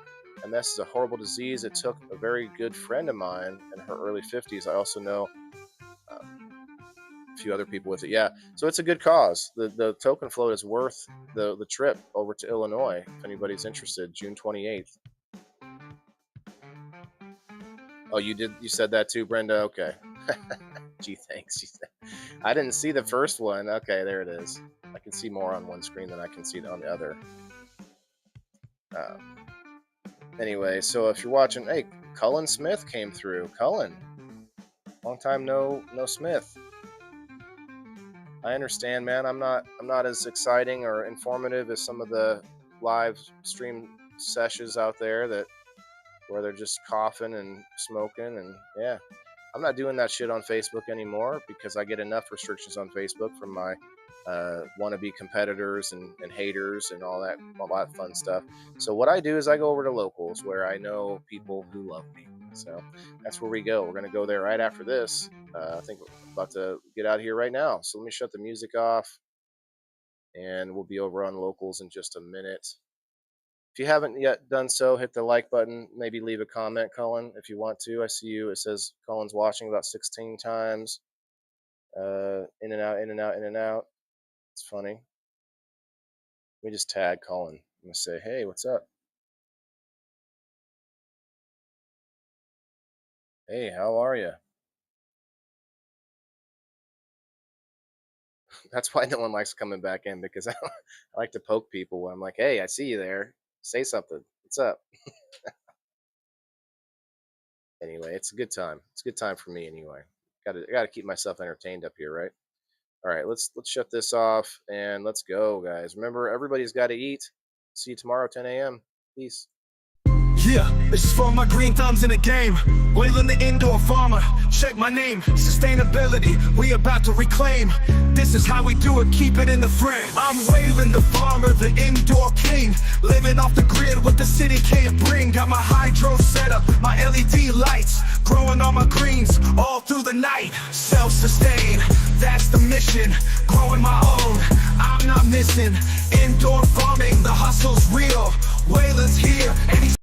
MS is a horrible disease. It took a very good friend of mine in her early 50s. I also know a few other people with it. Yeah, so it's a good cause. The token float is worth the trip over to Illinois if anybody's interested. June 28th. Oh, you said that too, Brenda? Okay. Gee, thanks. I didn't see the first one. Okay, there it is. I can see more on one screen than I can see on the other. Anyway, so if you're watching, hey, Cullen Smith came through. Cullen, long time no Smith. I understand, man. I'm not as exciting or informative as some of the live stream sessions out there where they're just coughing and smoking, and yeah. I'm not doing that shit on Facebook anymore because I get enough restrictions on Facebook from my wannabe competitors and haters and all that fun stuff. So what I do is I go over to Locals where I know people who love me. So that's where we go. We're going to go there right after this. I think we're about to get out of here right now. So let me shut the music off, and we'll be over on Locals in just a minute. If you haven't yet done so, hit the like button. Maybe leave a comment, Cullen, if you want to. I see you. It says Cullen's watching about 16 times. In and out, in and out, in and out. It's funny. Let me just tag Cullen. I'm going to say, hey, what's up? Hey, how are you? That's why no one likes coming back in, because I like to poke people when I'm like, hey, I see you there. Say something. What's up? Anyway, it's a good time. It's a good time for me anyway. Gotta keep myself entertained up here, right? All right, let's shut this off and let's go, guys. Remember, everybody's got to eat. See you tomorrow, 10 a.m. Peace. Yeah, this is for my green thumbs in the game. Wailing the indoor farmer, check my name. Sustainability, we about to reclaim. This is how we do it, keep it in the frame. I'm Waylon the farmer, the indoor king. Living off the grid, what the city can't bring. Got my hydro set up, my LED lights. Growing all my greens, all through the night. Self-sustain, that's the mission. Growing my own, I'm not missing. Indoor farming, the hustle's real. Waylon's here, and he's